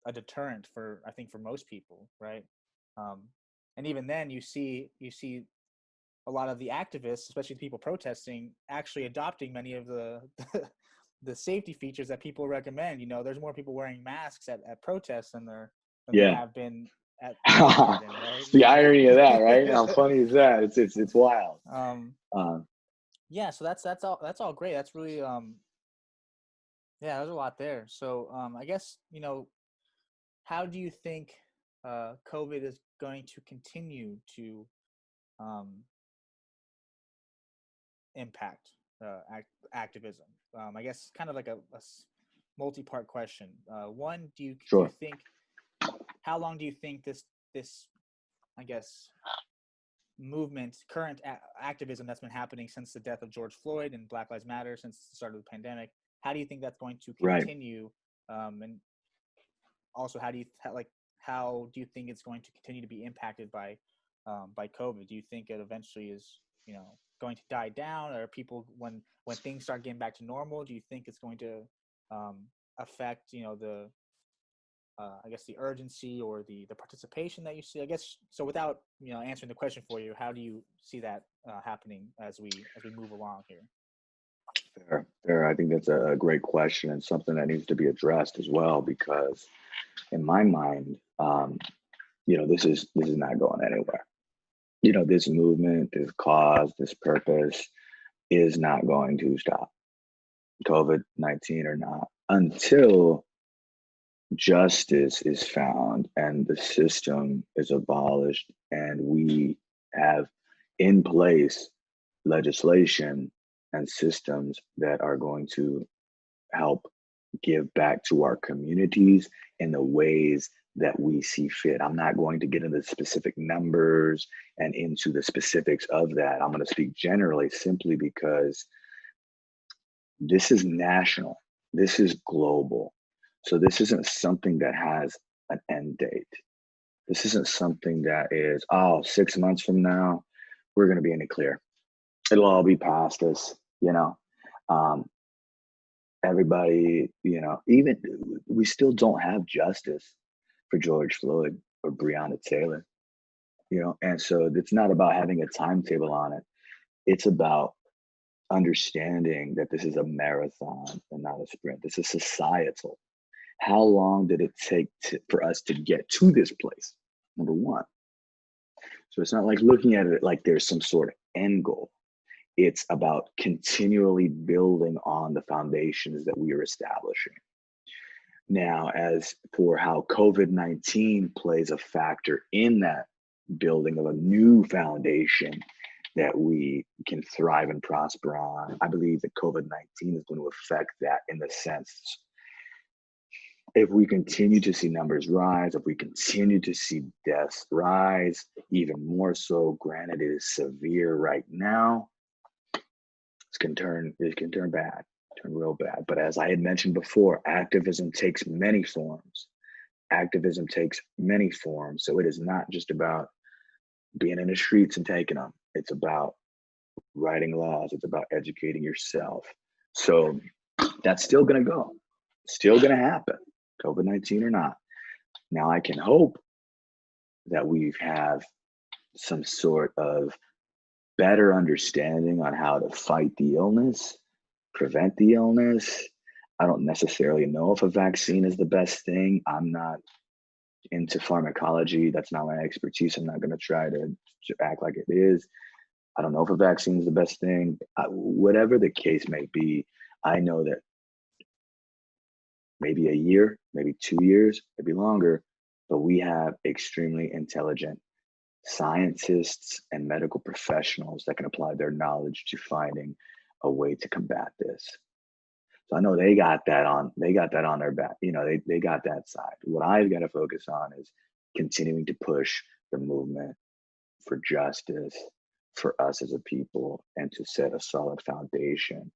a deterrent, for I think, for most people, right? Um, and even then, you see a lot of the activists, especially the people protesting, actually adopting many of the safety features that people recommend. There's more people wearing masks at protests than there Yeah. have been at kindergarten, right? The irony of that, right? How funny is that? It's wild. um, Um, yeah, so that's all great. That's really yeah, there's a lot there. So I guess, how do you think COVID is going to continue to um, impact activism? I guess kind of like a multi-part question. One, do you sure. think, how long do you think this, I guess, current activism that's been happening since the death of George Floyd and Black Lives Matter, since the start of the pandemic, how do you think that's going to Right. continue? And also, how do you think it's going to continue to be impacted by COVID? Do you think it eventually is, going to die down, or people, when things start getting back to normal, do you think it's going to um, affect, the I guess, the urgency or the participation that you see? I guess so. Without answering the question for you, how do you see that happening as we move along here? Fair, fair. I think that's a great question, and something that needs to be addressed as well, because in my mind, this is not going anywhere. This movement, this cause, this purpose is not going to stop, COVID-19 or not, until justice is found and the system is abolished, and we have in place legislation and systems that are going to help give back to our communities in the ways that we see fit. I'm not going to get into specific numbers and into the specifics of that. I'm going to speak generally simply because this is national, this is global. So this isn't something that has an end date. This isn't something that is, oh, 6 months from now, we're going to be in the clear. It'll all be past us, you know. Um, Everybody, even we still don't have justice for George Floyd or Breonna Taylor, and so it's not about having a timetable on it. It's about understanding that this is a marathon and not a sprint. This is societal. How long did it take for us to get to this place? Number one. So it's not like looking at it like there's some sort of end goal. It's about continually building on the foundations that we are establishing. Now, as for how COVID-19 plays a factor in that building of a new foundation that we can thrive and prosper on, I believe that COVID-19 is going to affect that in the sense, if we continue to see numbers rise, if we continue to see deaths rise, even more so, granted it is severe right now, it can turn bad, turn real bad. But as I had mentioned before, activism takes many forms. Activism takes many forms. So it is not just about being in the streets and taking them. It's about writing laws. It's about educating yourself. So that's still going to go, still going to happen, COVID-19 or not. Now I can hope that we have some sort of better understanding on how to fight the illness, prevent the illness. I don't necessarily know if a vaccine is the best thing. I'm not into pharmacology. That's not my expertise. I'm not going to try to act like it is. I don't know if a vaccine is the best thing. Whatever the case may be, I know that maybe a year, maybe 2 years, maybe longer, but we have extremely intelligent scientists and medical professionals that can apply their knowledge to finding a way to combat this. So I know they got that on their back. They got that side. What I've got to focus on is continuing to push the movement for justice for us as a people and to set a solid foundation.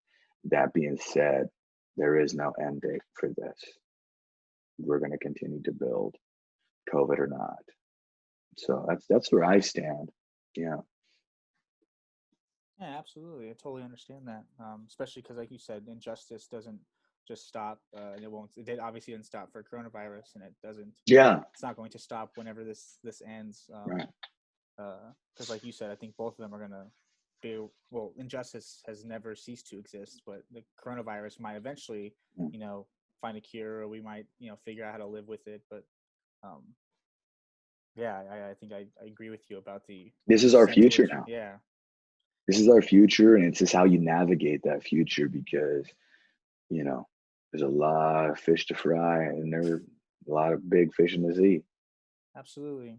That being said, there is no end date for this. We're going to continue to build, COVID or not. So that's where I stand. Yeah. Yeah, absolutely. I totally understand that. Especially because, like you said, injustice doesn't just stop. It won't. It obviously didn't stop for coronavirus, and it doesn't. Yeah. It's not going to stop whenever this ends. Right. Because, like you said, I think both of them are gonna be. Well, injustice has never ceased to exist, but the coronavirus might eventually, find a cure, or we might, figure out how to live with it. But, yeah, I think I agree with you about the. This is our future centralization. now. Yeah. This is our future, and it's just how you navigate that future because, there's a lot of fish to fry, and there are a lot of big fish in the sea. Absolutely.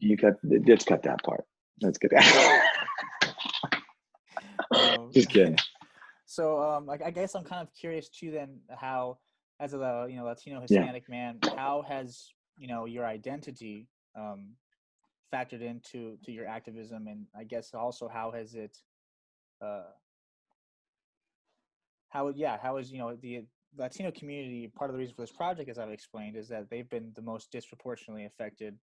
Let's cut that part. Let's get that. Just kidding. So, I guess I'm kind of curious too. Then, how, as a Latino Yeah. Hispanic man, how has your identity factored into your activism, and I guess also how has it, how is the Latino community, part of the reason for this project, as I've explained, is that they've been the most disproportionately affected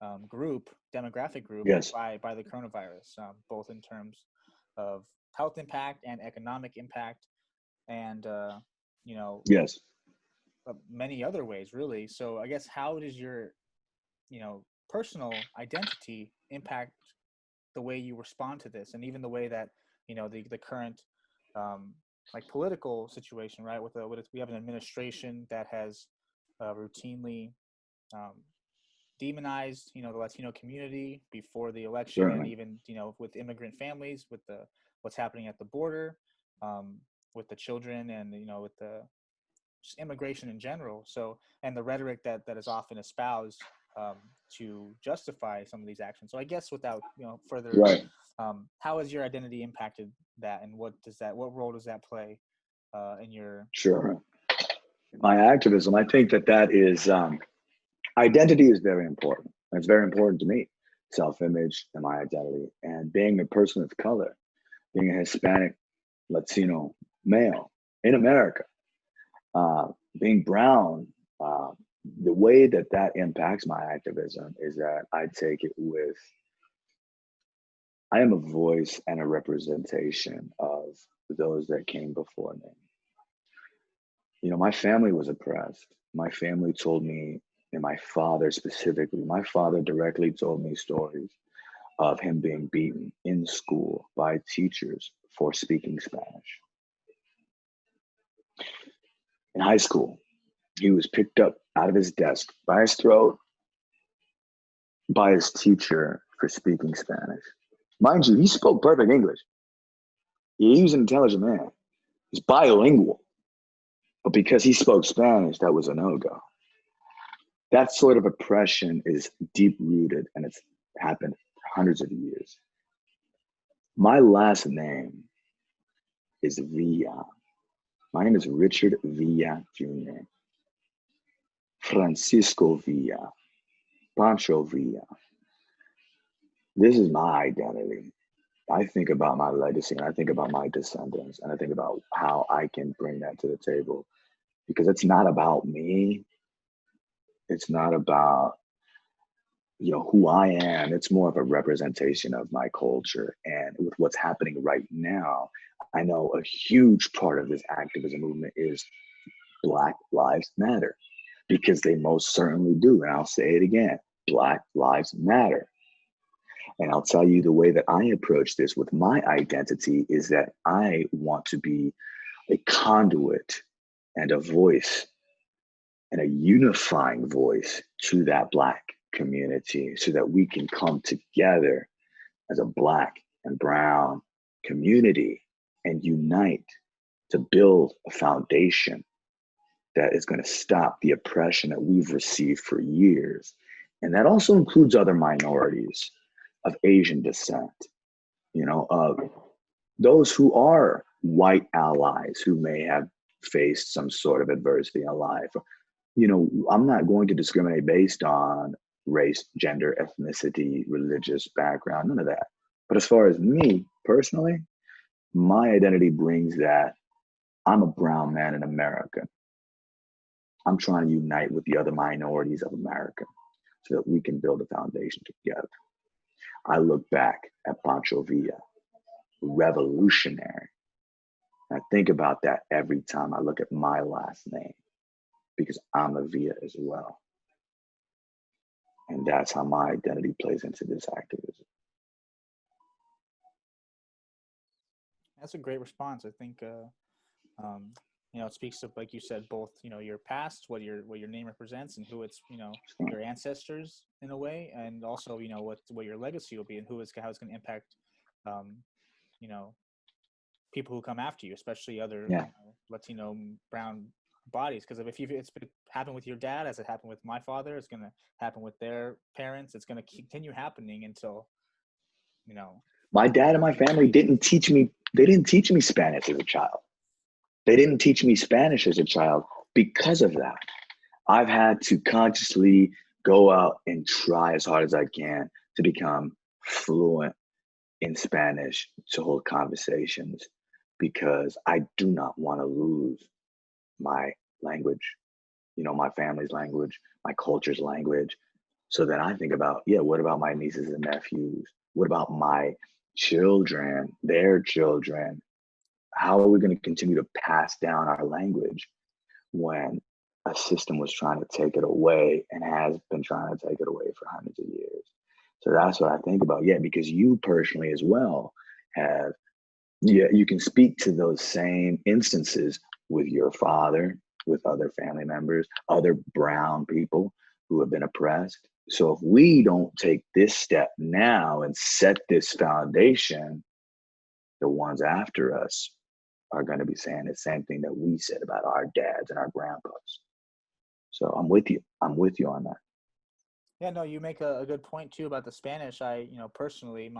demographic group Yes. by the coronavirus, both in terms of health impact and economic impact, and Yes. many other ways, really. So I guess, how does your personal identity impact the way you respond to this, and even the way that the current political situation, right? We have an administration that has routinely demonized the Latino community before the election, Certainly. and even with immigrant families, with what's happening at the border, with the children, and with the just immigration in general. So, and the rhetoric that is often espoused to justify some of these actions. So I guess, without further, Right. how has your identity impacted that, and what role does that play in your Sure. My activism, I think that is identity is very important. It's very important to me. Self-image and my identity, and being a person of color, being a Hispanic, Latino male in America, uh, being brown. Uh, the way that impacts my activism is that I take it with. I am a voice and a representation of those that came before me. You know, my family was oppressed. My family told me, and my father specifically, my father directly told me stories of him being beaten in school by teachers for speaking Spanish. In high school, he was picked up out of his desk by his throat by his teacher for speaking Spanish. Mind you, he spoke perfect English. He was an intelligent man. He's bilingual. But because he spoke Spanish, that was a no-go. That sort of oppression is deep rooted and it's happened for hundreds of years. My last name is Villa. My name is Richard Villa Jr., Francisco Villa, Pancho Villa. This is my identity. I think about my legacy and I think about my descendants and I think about how I can bring that to the table because it's not about me. It's not about who I am. It's more of a representation of my culture. And with what's happening right now, I know a huge part of this activism movement is Black Lives Matter, because they most certainly do. And I'll say it again, Black Lives Matter. And I'll tell you the way that I approach this with my identity is that I want to be a conduit and a voice and a unifying voice to that Black community so that we can come together as a Black and brown community and unite to build a foundation that is going to stop the oppression that we've received for years. And that also includes other minorities of Asian descent, of those who are white allies who may have faced some sort of adversity in life. I'm not going to discriminate based on race, gender, ethnicity, religious background, none of that. But as far as me personally, my identity brings that I'm a brown man in America. I'm trying to unite with the other minorities of America so that we can build a foundation together. I look back at Pancho Villa, revolutionary. And I think about that every time I look at my last name because I'm a Villa as well. And that's how my identity plays into this activism. That's a great response. I think it speaks to, like you said, both your past, what your name represents, and who it's your ancestors in a way, and also what your legacy will be, and how it's going to impact you know people who come after you, especially other Latino brown bodies. Because if it's happened with your dad, as it happened with my father, it's going to happen with their parents. It's going to continue happening until My dad and my family didn't teach me. They didn't teach me Spanish as a child. They didn't teach me Spanish as a child because of that. I've had to consciously go out and try as hard as I can to become fluent in Spanish to hold conversations because I do not want to lose my language, my family's language, my culture's language. So then I think about, what about my nieces and nephews? What about my children, their children? How are we going to continue to pass down our language when a system was trying to take it away and has been trying to take it away for hundreds of years? So that's what I think about. Yeah, because you personally as well have, you can speak to those same instances with your father, with other family members, other brown people who have been oppressed. So if we don't take this step now and set this foundation, the ones after us are going to be saying the same thing that we said about our dads and our grandpas. So I'm with you. I'm with you on that. Yeah, no, you make a good point too about the Spanish. I personally,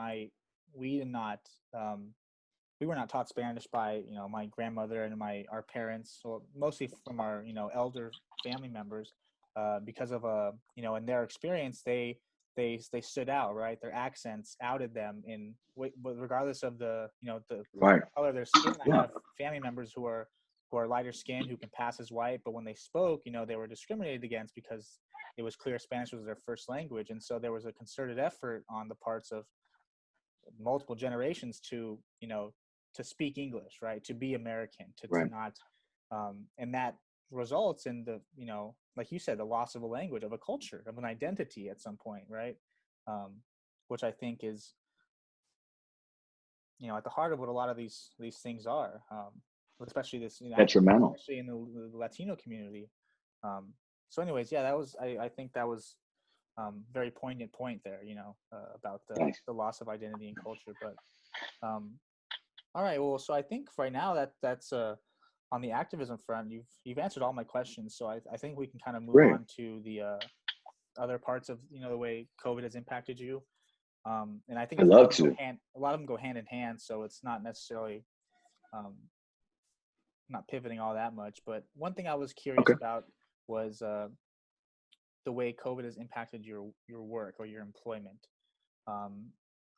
we did not we were not taught Spanish by, my grandmother and our parents, or mostly from our, elder family members, because of in their experience, they stood out, right? Their accents outed them regardless of the Right. color of their skin. I Yeah. have family members who are lighter skinned, who can pass as white, but when they spoke, they were discriminated against because it was clear Spanish was their first language. And so there was a concerted effort on the parts of multiple generations to speak English, right? To be American, to Right. not, and that results in like you said, the loss of a language, of a culture, of an identity at some point, right? Which I think is, at the heart of what a lot of these things are, especially this, activism, Detrimental. especially in the Latino community. So, anyways, yeah, I think that was very poignant point there, about Thanks. the loss of identity and culture. But all right, well, so I think right now that's on the activism front, you've answered all my questions. So I think we can kind of move Great. on to the other parts of the way COVID has impacted you. And I think I'd love to. a lot of them go hand in hand, so it's not necessarily not pivoting all that much. But one thing I was curious Okay. about was the way COVID has impacted your work or your employment.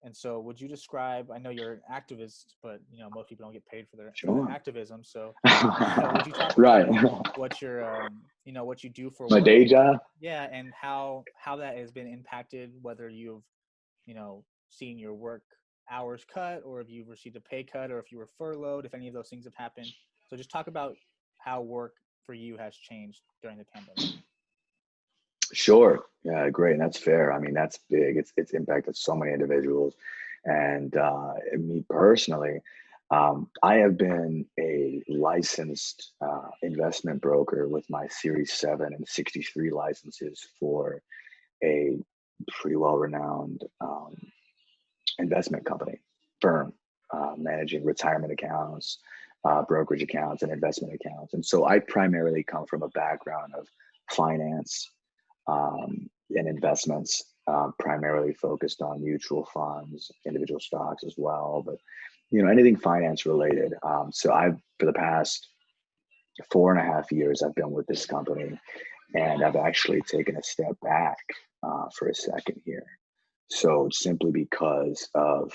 And so would you describe, I know you're an activist, but most people don't get paid for their Sure. activism. So would you talk Right. about what your what you do for My work? day job? Yeah, and how that has been impacted, whether you've seen your work hours cut, or if you've received a pay cut, or if you were furloughed, if any of those things have happened. So just talk about how work for you has changed during the pandemic. Sure. Yeah, great. And that's fair. I mean, that's big. It's impacted so many individuals. And me personally, I have been a licensed investment broker with my Series 7 and 63 licenses for a pretty well-renowned investment company firm, managing retirement accounts, brokerage accounts, and investment accounts. And so I primarily come from a background of finance and investments, primarily focused on mutual funds, individual stocks as well, but anything finance related. So for the past 4.5 years, I've been with this company, and I've actually taken a step back for a second here. So simply because of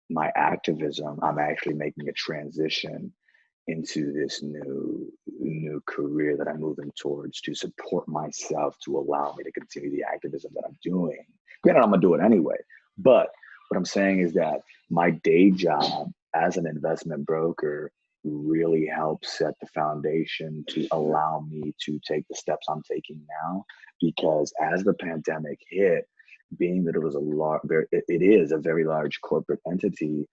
my activism, I'm actually making a transition into this new career that I'm moving towards to support myself, to allow me to continue the activism that I'm doing. Granted, I'm gonna do it anyway, but what I'm saying is that my day job as an investment broker really helps set the foundation to allow me to take the steps I'm taking now. Because as the pandemic hit, being that it was it is a very large corporate entity,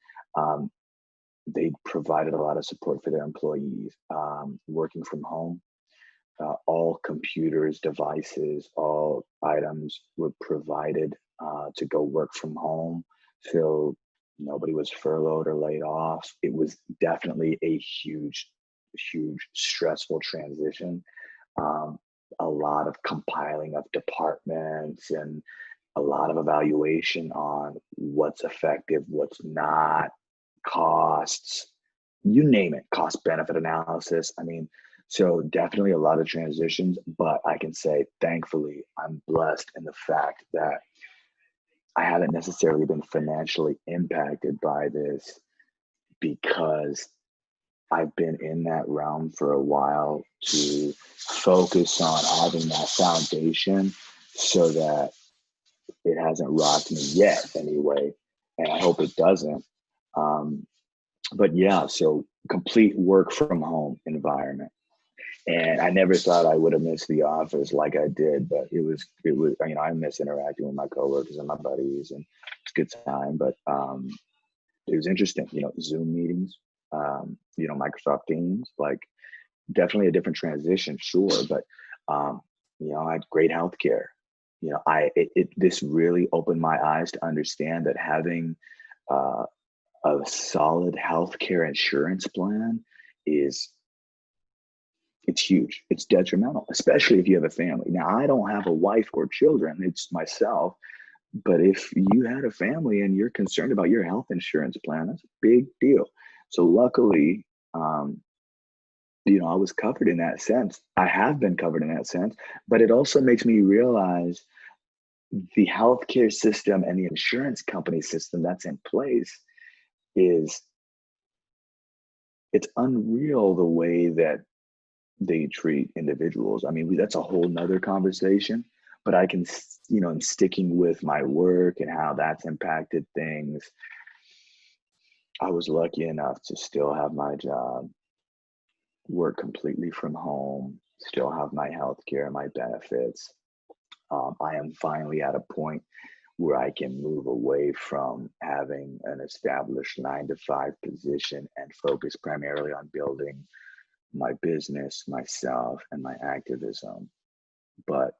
they provided a lot of support for their employees, working from home. All computers, devices, all items were provided to go work from home. So nobody was furloughed or laid off. It was definitely a huge, huge stressful transition. A lot of compiling of departments and a lot of evaluation on what's effective, what's not, costs, you name it, cost benefit analysis. I mean, so definitely a lot of transitions, but I can say, thankfully, I'm blessed in the fact that I haven't necessarily been financially impacted by this, because I've been in that realm for a while to focus on having that foundation, so that it hasn't rocked me yet anyway, and I hope it doesn't. But yeah, so complete work from home environment. And I never thought I would have missed the office like I did, but it was, I miss interacting with my coworkers and my buddies, and it's a good time. But it was interesting, Zoom meetings, Microsoft Teams, like definitely a different transition, sure. But, I had great healthcare. This really opened my eyes to understand that having, a solid healthcare insurance plan it's huge. It's detrimental, especially if you have a family. Now, I don't have a wife or children, it's myself. But if you had a family and you're concerned about your health insurance plan, that's a big deal. So luckily, I was covered in that sense. I have been covered in that sense, but it also makes me realize the healthcare system and the insurance company system that's in place is it's unreal the way that they treat individuals. I mean, that's a whole nother conversation, but I can, in sticking with my work and how that's impacted things, I was lucky enough to still have my job, work completely from home, still have my health care, my benefits. I am finally at a point where I can move away from having an established 9 to 5 position and focus primarily on building my business, myself, and my activism. But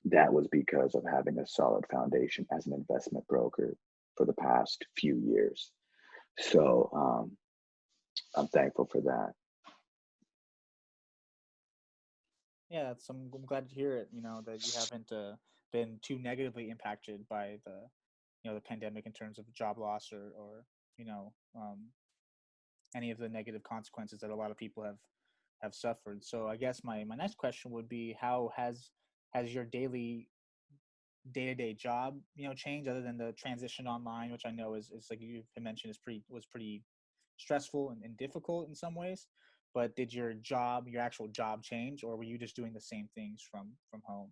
that was because of having a solid foundation as an investment broker for the past few years. So I'm thankful for that. Yeah, I'm glad to hear it. That you haven't been too negatively impacted by the pandemic in terms of job loss or you know um, any of the negative consequences that a lot of people have suffered. So I guess my next question would be, how has your daily day-to-day job changed, other than the transition online, which I know is like you mentioned was pretty stressful and difficult in some ways. But did your actual job change, or were you just doing the same things from home?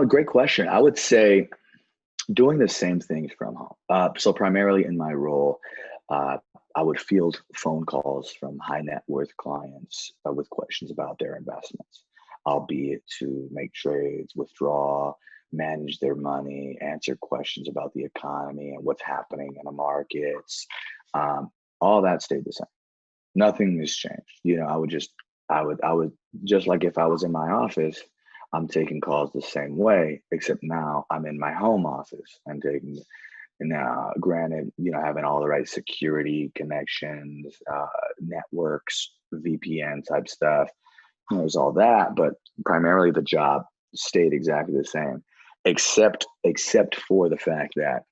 Great question. I would say doing the same things from home. So primarily in my role, uh, I would field phone calls from high net worth clients with questions about their investments, albeit to make trades, withdraw, manage their money, answer questions about the economy and what's happening in the markets. Um, all that stayed the same. Nothing has changed. I would just like if I was in my office, I'm taking calls the same way, except now I'm in my home office. I'm taking, now, granted, having all the right security connections, networks, VPN type stuff, there's all that, but primarily the job stayed exactly the same, except for the fact that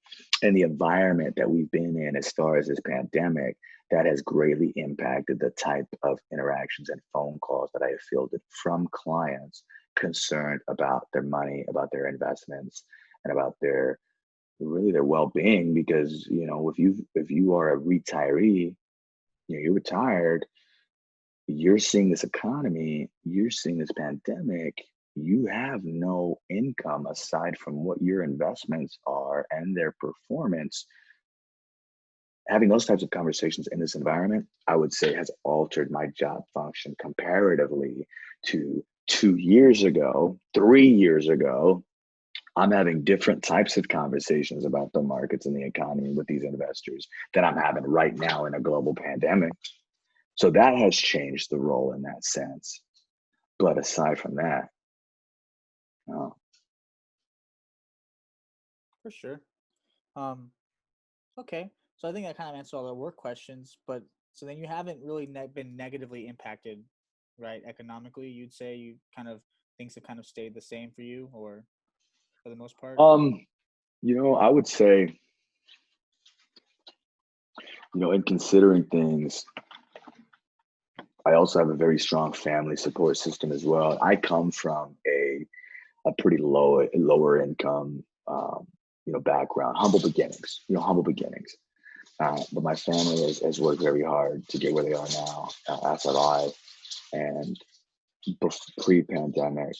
in the environment that we've been in as far as this pandemic, that has greatly impacted the type of interactions and phone calls that I have fielded from clients concerned about their money, about their investments, and about their really their well-being. Because if you are a retiree, you're retired, you're seeing this economy, you're seeing this pandemic, you have no income aside from what your investments are and their performance. Having those types of conversations in this environment, I would say, has altered my job function comparatively to 2 years ago, 3 years ago. I'm having different types of conversations about the markets and the economy with these investors than I'm having right now in a global pandemic. So that has changed the role in that sense. But aside from that, no. For sure. Um, okay, so I think I kind of answered all the work questions, but so then you haven't really been negatively impacted, right? Economically, you'd say you kind of things have kind of stayed the same for you, or for the most part. Um, I would say, in considering things, I also have a very strong family support system as well. I come from a pretty lower income, background, humble beginnings. But my family has worked very hard to get where they are now, as have I. And pre-pandemic,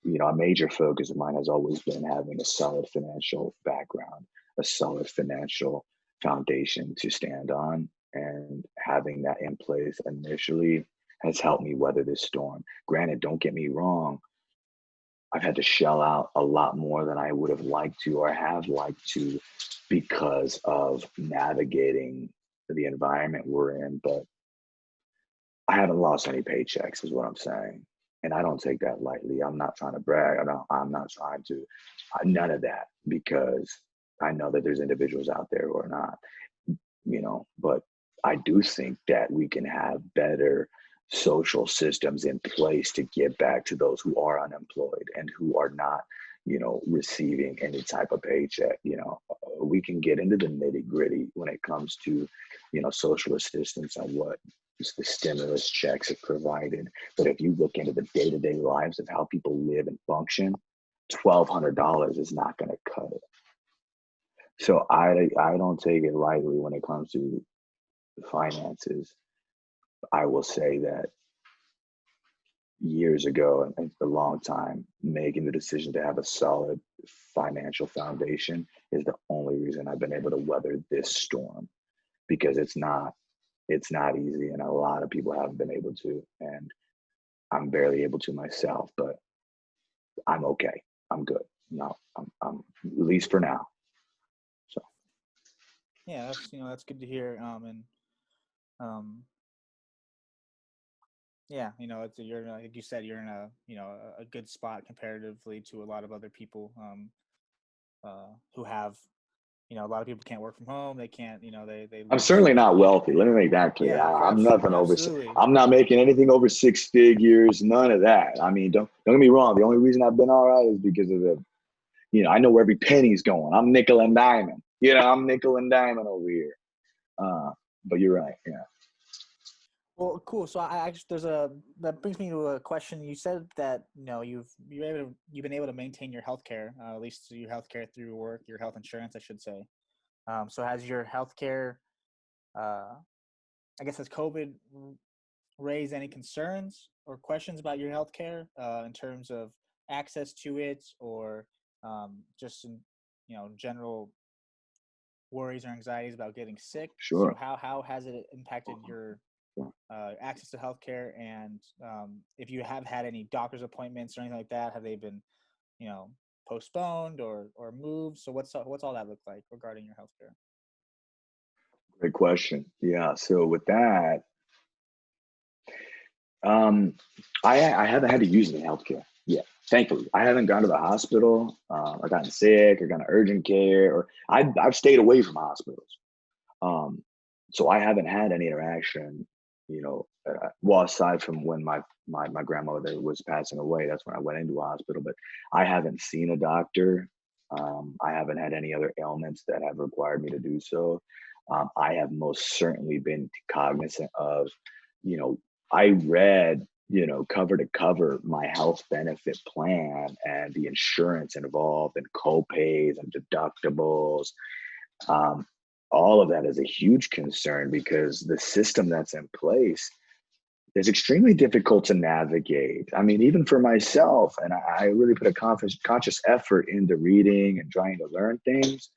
a major focus of mine has always been having a solid financial background, a solid financial foundation to stand on. And having that in place initially has helped me weather this storm. Granted, don't get me wrong, I've had to shell out a lot more than I would have liked to or have liked to because of navigating the environment we're in. But I haven't lost any paychecks, is what I'm saying. And I don't take that lightly. I'm not trying to brag. I'm not trying to, none of that, because I know that there's individuals out there who are not, but I do think that we can have better social systems in place to get back to those who are unemployed and who are not, receiving any type of paycheck. We can get into the nitty gritty when it comes to, social assistance and what the stimulus checks have provided. But if you look into the day-to-day lives of how people live and function, $1,200 is not going to cut it. So I don't take it lightly when it comes to finances. I will say that years ago, and a long time, making the decision to have a solid financial foundation is the only reason I've been able to weather this storm, because it's not easy, and a lot of people haven't been able to, and I'm barely able to myself, but I'm okay. I'm good. No, I'm at least for now. So Yeah, that's good to hear. Yeah, you're like you said, you're in a good spot comparatively to a lot of other people who have, a lot of people can't work from home. They can't, they I'm lose. certainly not wealthy. Let me make that clear. Yeah, I'm nothing over. absolutely. I'm not making anything over 6 figures. None of that. I mean, don't get me wrong. The only reason I've been all right is because of I know where every penny's going. I'm nickel and diamond. I'm nickel and diamond over here. But you're right. Yeah. Well, cool. So I actually that brings me to a question. You said that you've been able to maintain your healthcare, at least your healthcare through work, your health insurance, I should say. So has your healthcare, I guess, has COVID raised any concerns or questions about your healthcare in terms of access to it, or just in, general worries or anxieties about getting sick? So Sure. how has it impacted your Sure. access to healthcare, and if you have had any doctor's appointments or anything like that, have they been, postponed or moved? So what's all that look like regarding your healthcare? Great question. Yeah. So with that, um, I haven't had to use any healthcare yet. Thankfully, I haven't gone to the hospital. Or gotten sick or gotten urgent care, or I've stayed away from hospitals. Um, so I haven't had any interaction, well, aside from when my grandmother was passing away, that's when I went into a hospital, but I haven't seen a doctor. I haven't had any other ailments that have required me to do so. I have most certainly been cognizant of, you know, I read, cover to cover my health benefit plan and the insurance involved and co-pays and deductibles. Um, all of that is a huge concern because the system that's in place is extremely difficult to navigate. I mean, even for myself, and I really put a conscious effort into reading and trying to learn things.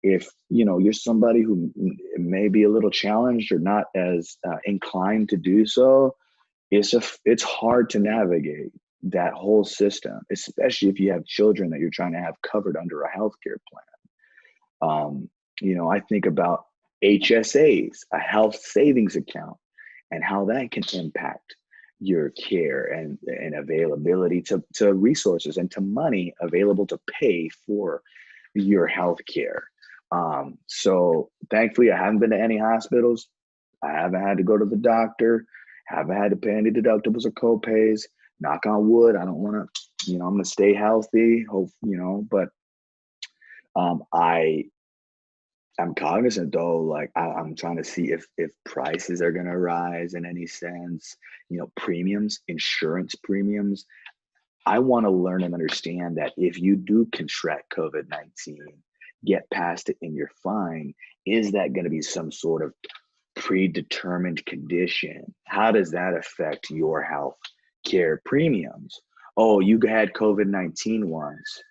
If you're somebody who may be a little challenged or not as inclined to do so, it's hard to navigate that whole system, especially if you have children that you're trying to have covered under a healthcare plan. I think about HSAs, a health savings account, and how that can impact your care and availability to resources and to money available to pay for your health care. So thankfully, I haven't been to any hospitals. I haven't had to go to the doctor, haven't had to pay any deductibles or co-pays. Knock on wood. I don't want to, I'm going to stay healthy, hope, but I'm cognizant though, like I'm trying to see if prices are gonna rise in any sense, premiums, insurance premiums. I want to learn and understand that if you do contract COVID-19, get past it and you're fine, is that going to be some sort of predetermined condition? How does that affect your health care premiums? Oh, you had COVID-19 once,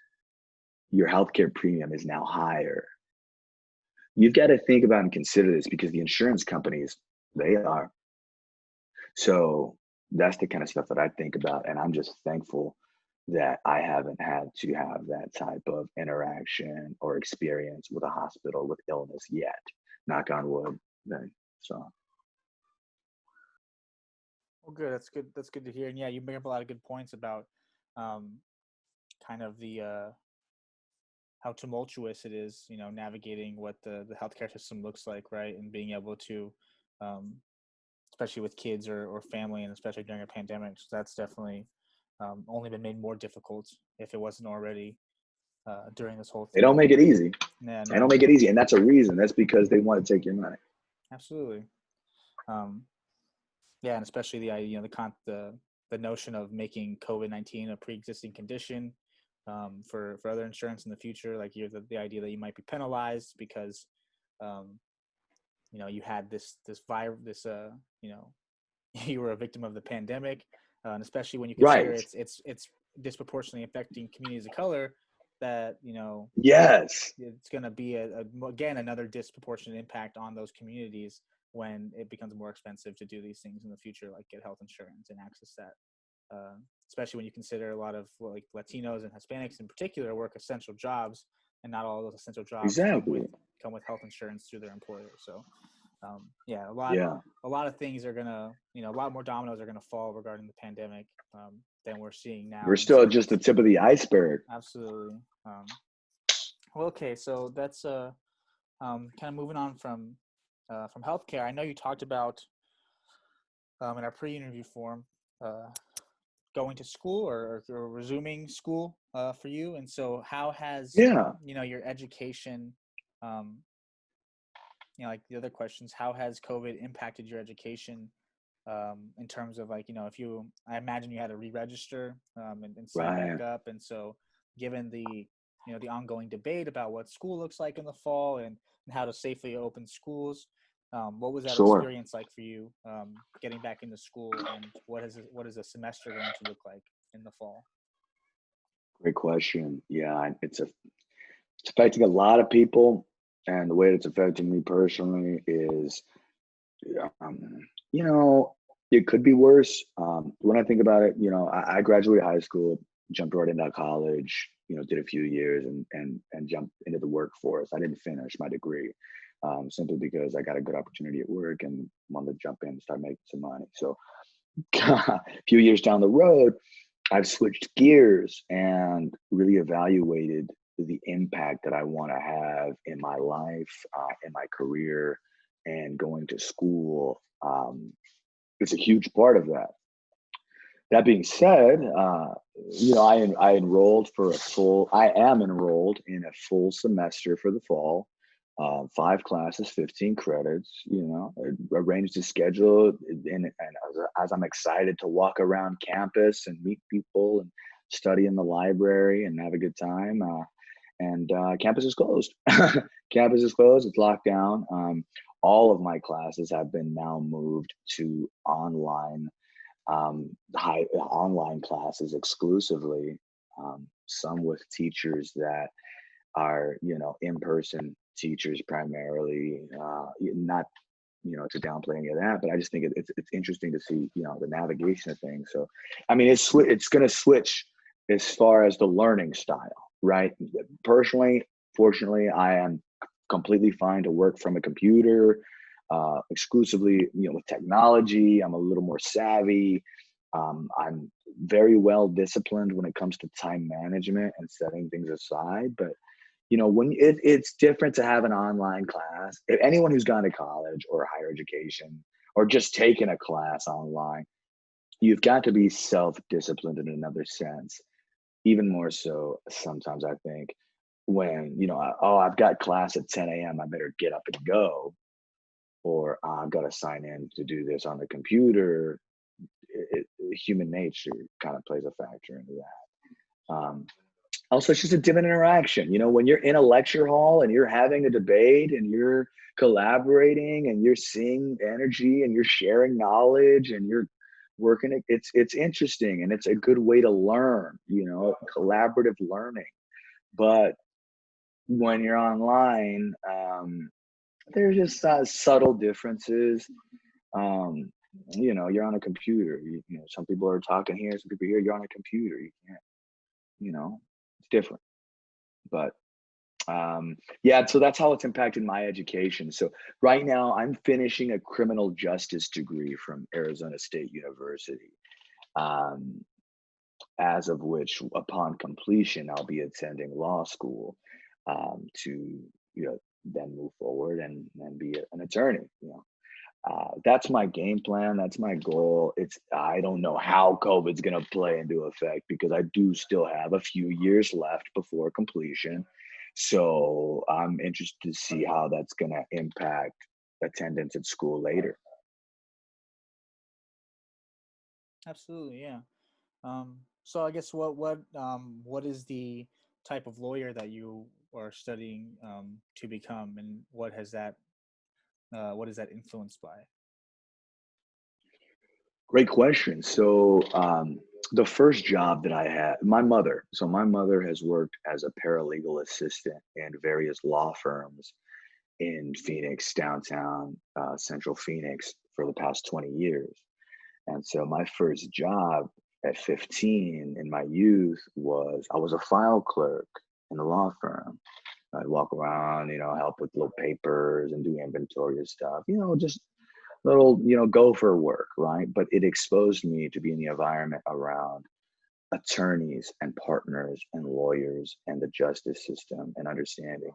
your healthcare premium is now higher. You've got to think about and consider this because the insurance companies, they are. So that's the kind of stuff that I think about. And I'm just thankful that I haven't had to have that type of interaction or experience with a hospital with illness yet. Knock on wood. So. Well, good. That's good. That's good to hear. And yeah, you bring up a lot of good points about um, kind of the how tumultuous it is, navigating what the healthcare system looks like, right, and being able to, um, especially with kids or family, and especially during a pandemic. So that's definitely only been made more difficult if it wasn't already. during this whole They thing. don't make it easy. Yeah, They don't no, make it easy. And that's a reason. That's because they want to take your money. absolutely. Um, yeah, and especially the notion of making COVID-19 a pre-existing condition for other insurance in the future, like the idea that you might be penalized because um, you had this virus, you were a victim of the pandemic, and especially when you consider Right. it's disproportionately affecting communities of color, that Yes. it's going to be again another disproportionate impact on those communities when it becomes more expensive to do these things in the future, like get health insurance and access that. Especially when you consider a lot of like Latinos and Hispanics in particular work essential jobs, and not all those essential jobs Exactly. come with health insurance through their employer. So yeah, Yeah. a lot of things are gonna, a lot more dominoes are gonna fall regarding the pandemic than we're seeing now We're in still some just the ways. tip of the iceberg. Absolutely. Well, okay, so that's kind of moving on from healthcare. I know you talked about in our pre-interview form uh, going to school or resuming school for you, and so how has Yeah. your education like the other questions, how has COVID impacted your education in terms of like, if I imagine you had to re-register and sign back Right. up. And so given the ongoing debate about what school looks like in the fall and how to safely open schools, what was that Sure. experience like for you getting back into school, and what is a semester going to look like in the fall? Great question. Yeah. It's affecting a lot of people. And the way it's affecting me personally is, um, you know, it could be worse. When I think about it, I graduated high school, jumped right into college, did a few years and jumped into the workforce. I didn't finish my degree simply because I got a good opportunity at work and wanted to jump in and start making some money. So a few years down the road, I've switched gears and really evaluated the impact that I want to have in my life, in my career, and going to school. It's a huge part of that. That being said, I enrolled for a full. I am enrolled in a full semester for the fall, 5 classes, 15 credits. I arranged the schedule, and as I'm excited to walk around campus and meet people and study in the library and have a good time. And campus is closed. Campus is closed. It's locked down. All of my classes have been now moved to high online classes exclusively. Some with teachers that are, in-person teachers primarily. Not, to downplay any of that, but I just think it's interesting to see, the navigation of things. So, I mean, it's going to switch as far as the learning style, right? Personally, fortunately, I am completely fine to work from a computer, exclusively, with technology. I'm a little more savvy. I'm very well disciplined when it comes to time management and setting things aside. But when it's different to have an online class. If anyone who's gone to college or higher education or just taken a class online, you've got to be self-disciplined in another sense. Even more so, sometimes I think when I've got class at 10 a.m. I better get up and go, or I've got to sign in to do this on the computer. Human nature kind of plays a factor into that. Also, it's just a different interaction. When you're in a lecture hall and you're having a debate and you're collaborating and you're seeing energy and you're sharing knowledge and you're working it, it's interesting and it's a good way to learn, collaborative learning. But when you're online, there's just subtle differences. Um, you're on a computer. Some people are talking here, some people here. You're on a computer. You can't, it's different. But yeah, so that's how it's impacted my education. So right now, I'm finishing a criminal justice degree from Arizona State University. Um, as of which, upon completion, I'll be attending law school to then move forward and be an attorney. That's my game plan. That's my goal. I don't know how COVID's going to play into effect because I do still have a few years left before completion. So I'm interested to see how that's going to impact attendance at school later. Absolutely, yeah. So I guess what is the type of lawyer that you are studying to become, and what is that influenced by? Great question. So the first job that I had, my mother has worked as a paralegal assistant in various law firms in Phoenix, downtown, central Phoenix for the past 20 years. And so my first job at 15 in my youth was I was a file clerk in a law firm. I'd walk around, help with little papers and do inventory and stuff, just little, gopher work, right? But it exposed me to be in the environment around attorneys and partners and lawyers and the justice system and understanding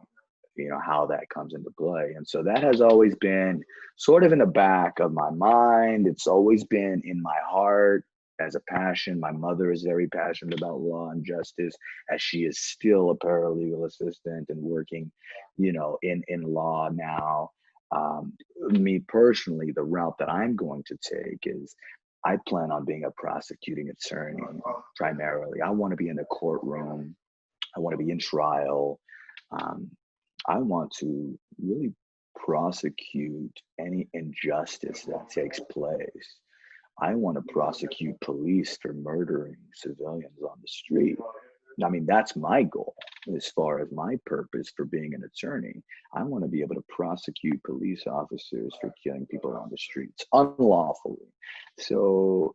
how that comes into play. And so that has always been sort of in the back of my mind. It's always been in my heart as a passion. My mother is very passionate about law and justice, as she is still a paralegal assistant and working in law now. Me personally, the route that I'm going to take is I plan on being a prosecuting attorney primarily. I want to be in the courtroom. I want to be in trial. um, I want to really prosecute any injustice that takes place. I want to prosecute police for murdering civilians on the street. I mean, that's my goal as far as my purpose for being an attorney. I want to be able to prosecute police officers for killing people on the streets unlawfully. So,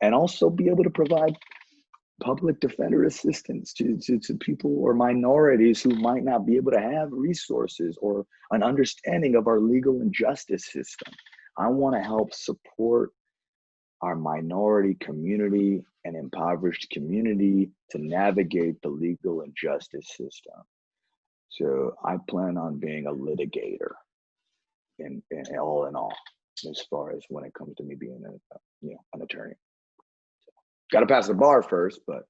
and also be able to provide public defender assistance to people or minorities who might not be able to have resources or an understanding of our legal and justice system. I want to help support our minority community and impoverished community to navigate the legal and justice system. So I plan on being a litigator in all, as far as when it comes to me being an attorney. Got to pass the bar first, but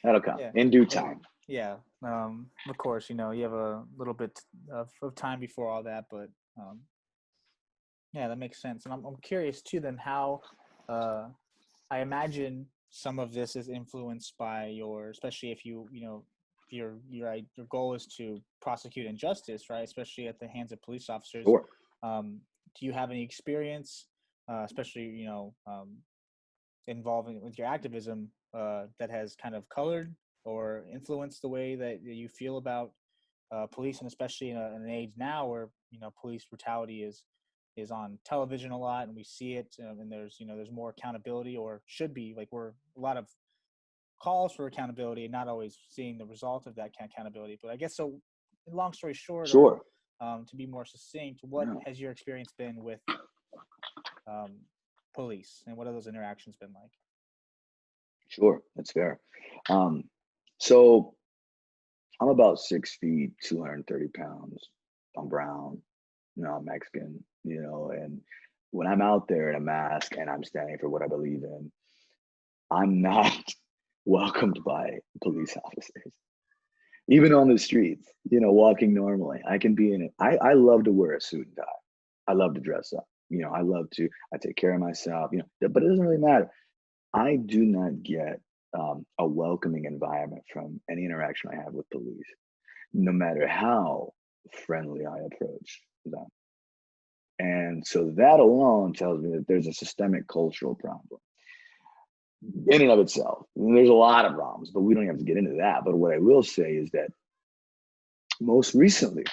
that'll come Yeah, in due time. yeah. Of course, you have a little bit of time before all that, but yeah, that makes sense. And I'm curious too, then how I imagine some of this is influenced by especially if your goal is to prosecute injustice, right? Especially at the hands of police officers. Sure. Do you have any experience, especially involving with your activism, that has kind of colored or influenced the way that you feel about police, and especially in an age now where police brutality is on television a lot, and we see it, and there's more accountability, or should be, like, we're a lot of calls for accountability and not always seeing the result of that accountability. But I guess, so long story short, or Sure. to be more succinct, what Yeah. has your experience been with um, police, and what have those interactions been like? Sure. That's fair. Um, so I'm about 6 feet, 230 pounds. I'm brown, I'm Mexican, and when I'm out there in a mask and I'm standing for what I believe in, I'm not welcomed by police officers. Even on the streets, walking normally, I can be in it. I love to wear a suit and tie. I love to dress up. I take care of myself, but it doesn't really matter. I do not get a welcoming environment from any interaction I have with police, no matter how friendly I approach them. And so that alone tells me that there's a systemic cultural problem in and of itself. And there's a lot of problems, but we don't have to get into that. But what I will say is that most recently,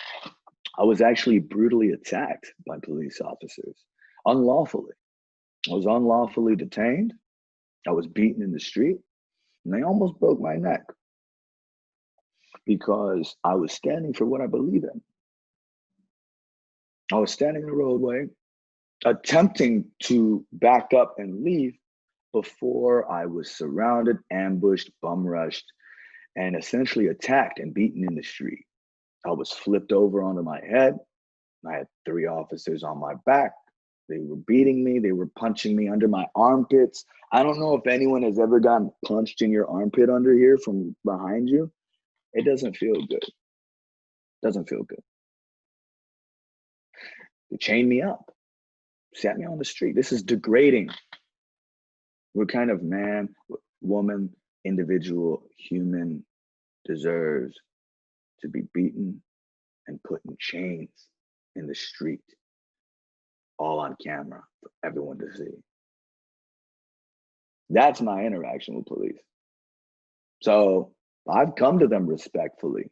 I was actually brutally attacked by police officers unlawfully. I was unlawfully detained. I was beaten in the street, and they almost broke my neck because I was standing for what I believe in. I was standing in the roadway, attempting to back up and leave before I was surrounded, ambushed, bum rushed, and essentially attacked and beaten in the street. I was flipped over onto my head. I had 3 officers on my back. They were beating me. They were punching me under my armpits. I don't know if anyone has ever gotten punched in your armpit under here from behind you. It doesn't feel good. Doesn't feel good. They chained me up, sat me on the street. This is degrading. What kind of man, woman, individual, human deserves to be beaten and put in chains in the street, all on camera for everyone to see? That's my interaction with police. So I've come to them respectfully.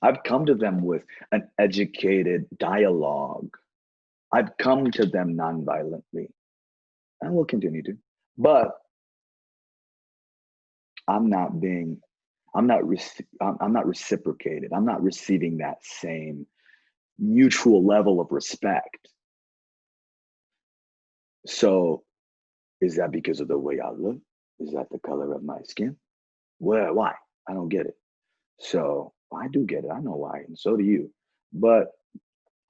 I've come to them with an educated dialogue. I've come to them nonviolently, and will continue to. But I'm not reciprocated. I'm not receiving that same mutual level of respect. So is that because of the way I look? Is that the color of my skin? Well, why? I don't get it. So I do get it. I know why, and so do you. But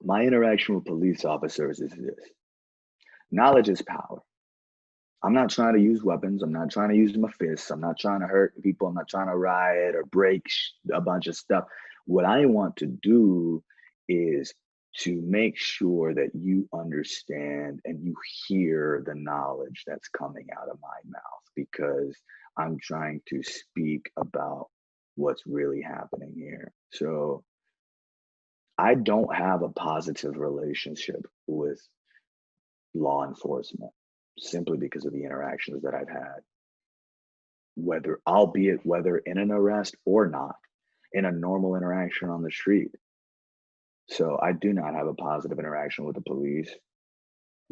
my interaction with police officers is this: knowledge is power. I'm not trying to use weapons. I'm not trying to use my fists. I'm not trying to hurt people. I'm not trying to riot or break a bunch of stuff. What I want to do is to make sure that you understand and you hear the knowledge that's coming out of my mouth, because I'm trying to speak about what's really happening here. So I don't have a positive relationship with law enforcement simply because of the interactions that I've had, whether in an arrest or not, in a normal interaction on the street. So I do not have a positive interaction with the police.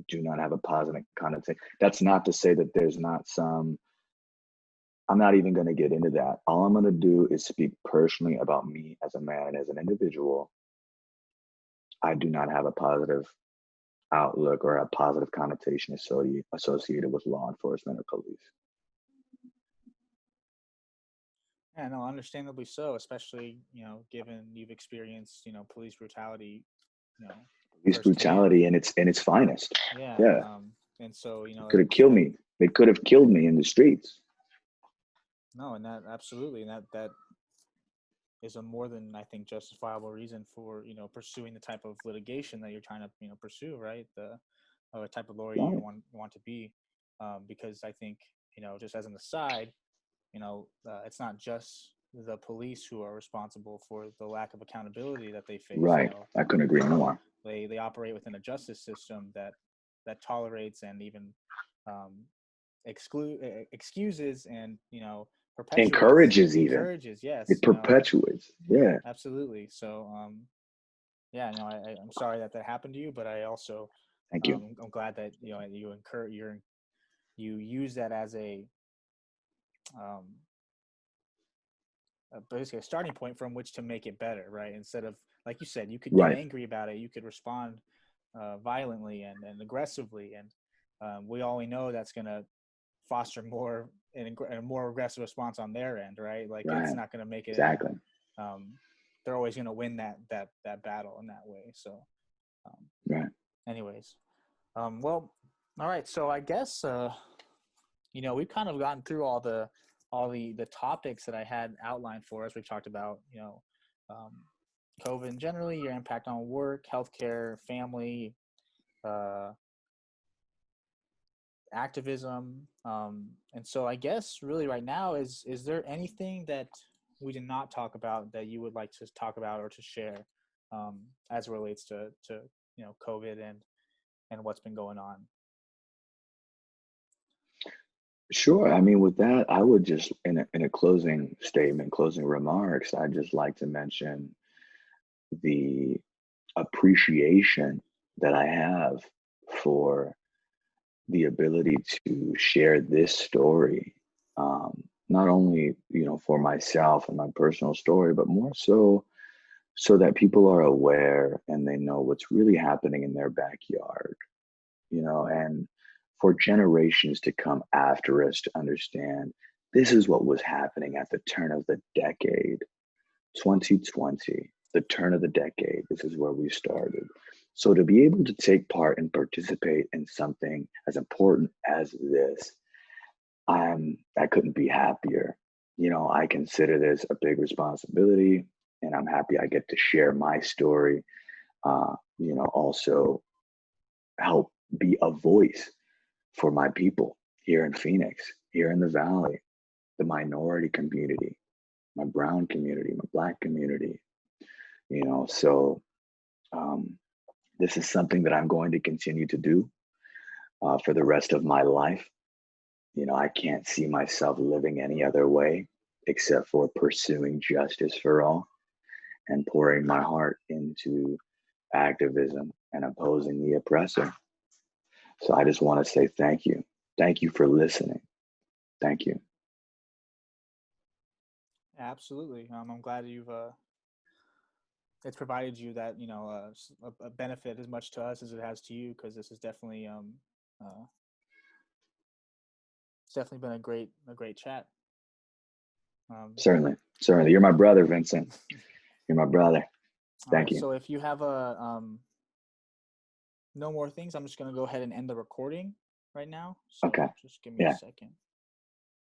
Do not have a positive connotation. That's not to say that there's not some. I'm not even going to get into that. All I'm going to do is speak personally about me as a man and as an individual. I do not have a positive outlook or a positive connotation associated with law enforcement or police. Yeah, no, understandably so, especially, given you've experienced, police brutality, you know, Police firsthand. brutality in its finest. Yeah. Yeah. And so, Could have killed me. They could have killed me in the streets. No, and that absolutely, and that is a more than, I think, justifiable reason for, pursuing the type of litigation that you're trying to, pursue, right? The type of lawyer you want to be, because I think, just as an aside, it's not just the police who are responsible for the lack of accountability that they face. Right. I couldn't agree more. They operate within a justice system that tolerates and even excuses and perpetuates. Encourages, Yes. It perpetuates. Yeah. Absolutely. So I'm sorry that happened to you, but I also Thank you. I'm glad that you use that as basically a starting point from which to make it better, right? Instead of, like you said, you could get angry about it, you could respond violently and aggressively, and we all know that's going to foster more and a more aggressive response on their end, right? Like it's not going to make it exactly. They're always going to win that battle in that way. So, right. Anyways, well, all right. So I guess we've kind of gotten through all the topics that I had outlined for us. We've talked about COVID generally, your impact on work, healthcare, family, activism, and so I guess really right now is there anything that we did not talk about that you would like to talk about or to share as it relates to COVID and what's been going on? Sure. I mean, with that, I would just, in a closing statement, closing remarks, I'd just like to mention the appreciation that I have for the ability to share this story, not only for myself and my personal story, but more so that people are aware and they know what's really happening in their backyard, and for generations to come after us to understand this is what was happening at the turn of the decade, 2020, the turn of the decade. This is where we started. So to be able to take part and participate in something as important as this, I couldn't be happier. You know, I consider this a big responsibility, and I'm happy I get to share my story. Also help be a voice for my people here in Phoenix, here in the Valley, the minority community, my brown community, my black community. So this is something that I'm going to continue to do for the rest of my life. I can't see myself living any other way except for pursuing justice for all and pouring my heart into activism and opposing the oppressor. So I just want to say thank you. Thank you for listening. Thank you. Absolutely. I'm glad you've it's provided you that a benefit as much to us as it has to you, because this is definitely it's definitely been a great chat. Certainly. You're my brother, Vincent. You're my brother. Thank you. So if you have no more things, I'm just gonna go ahead and end the recording right now. So okay. Just give me a second.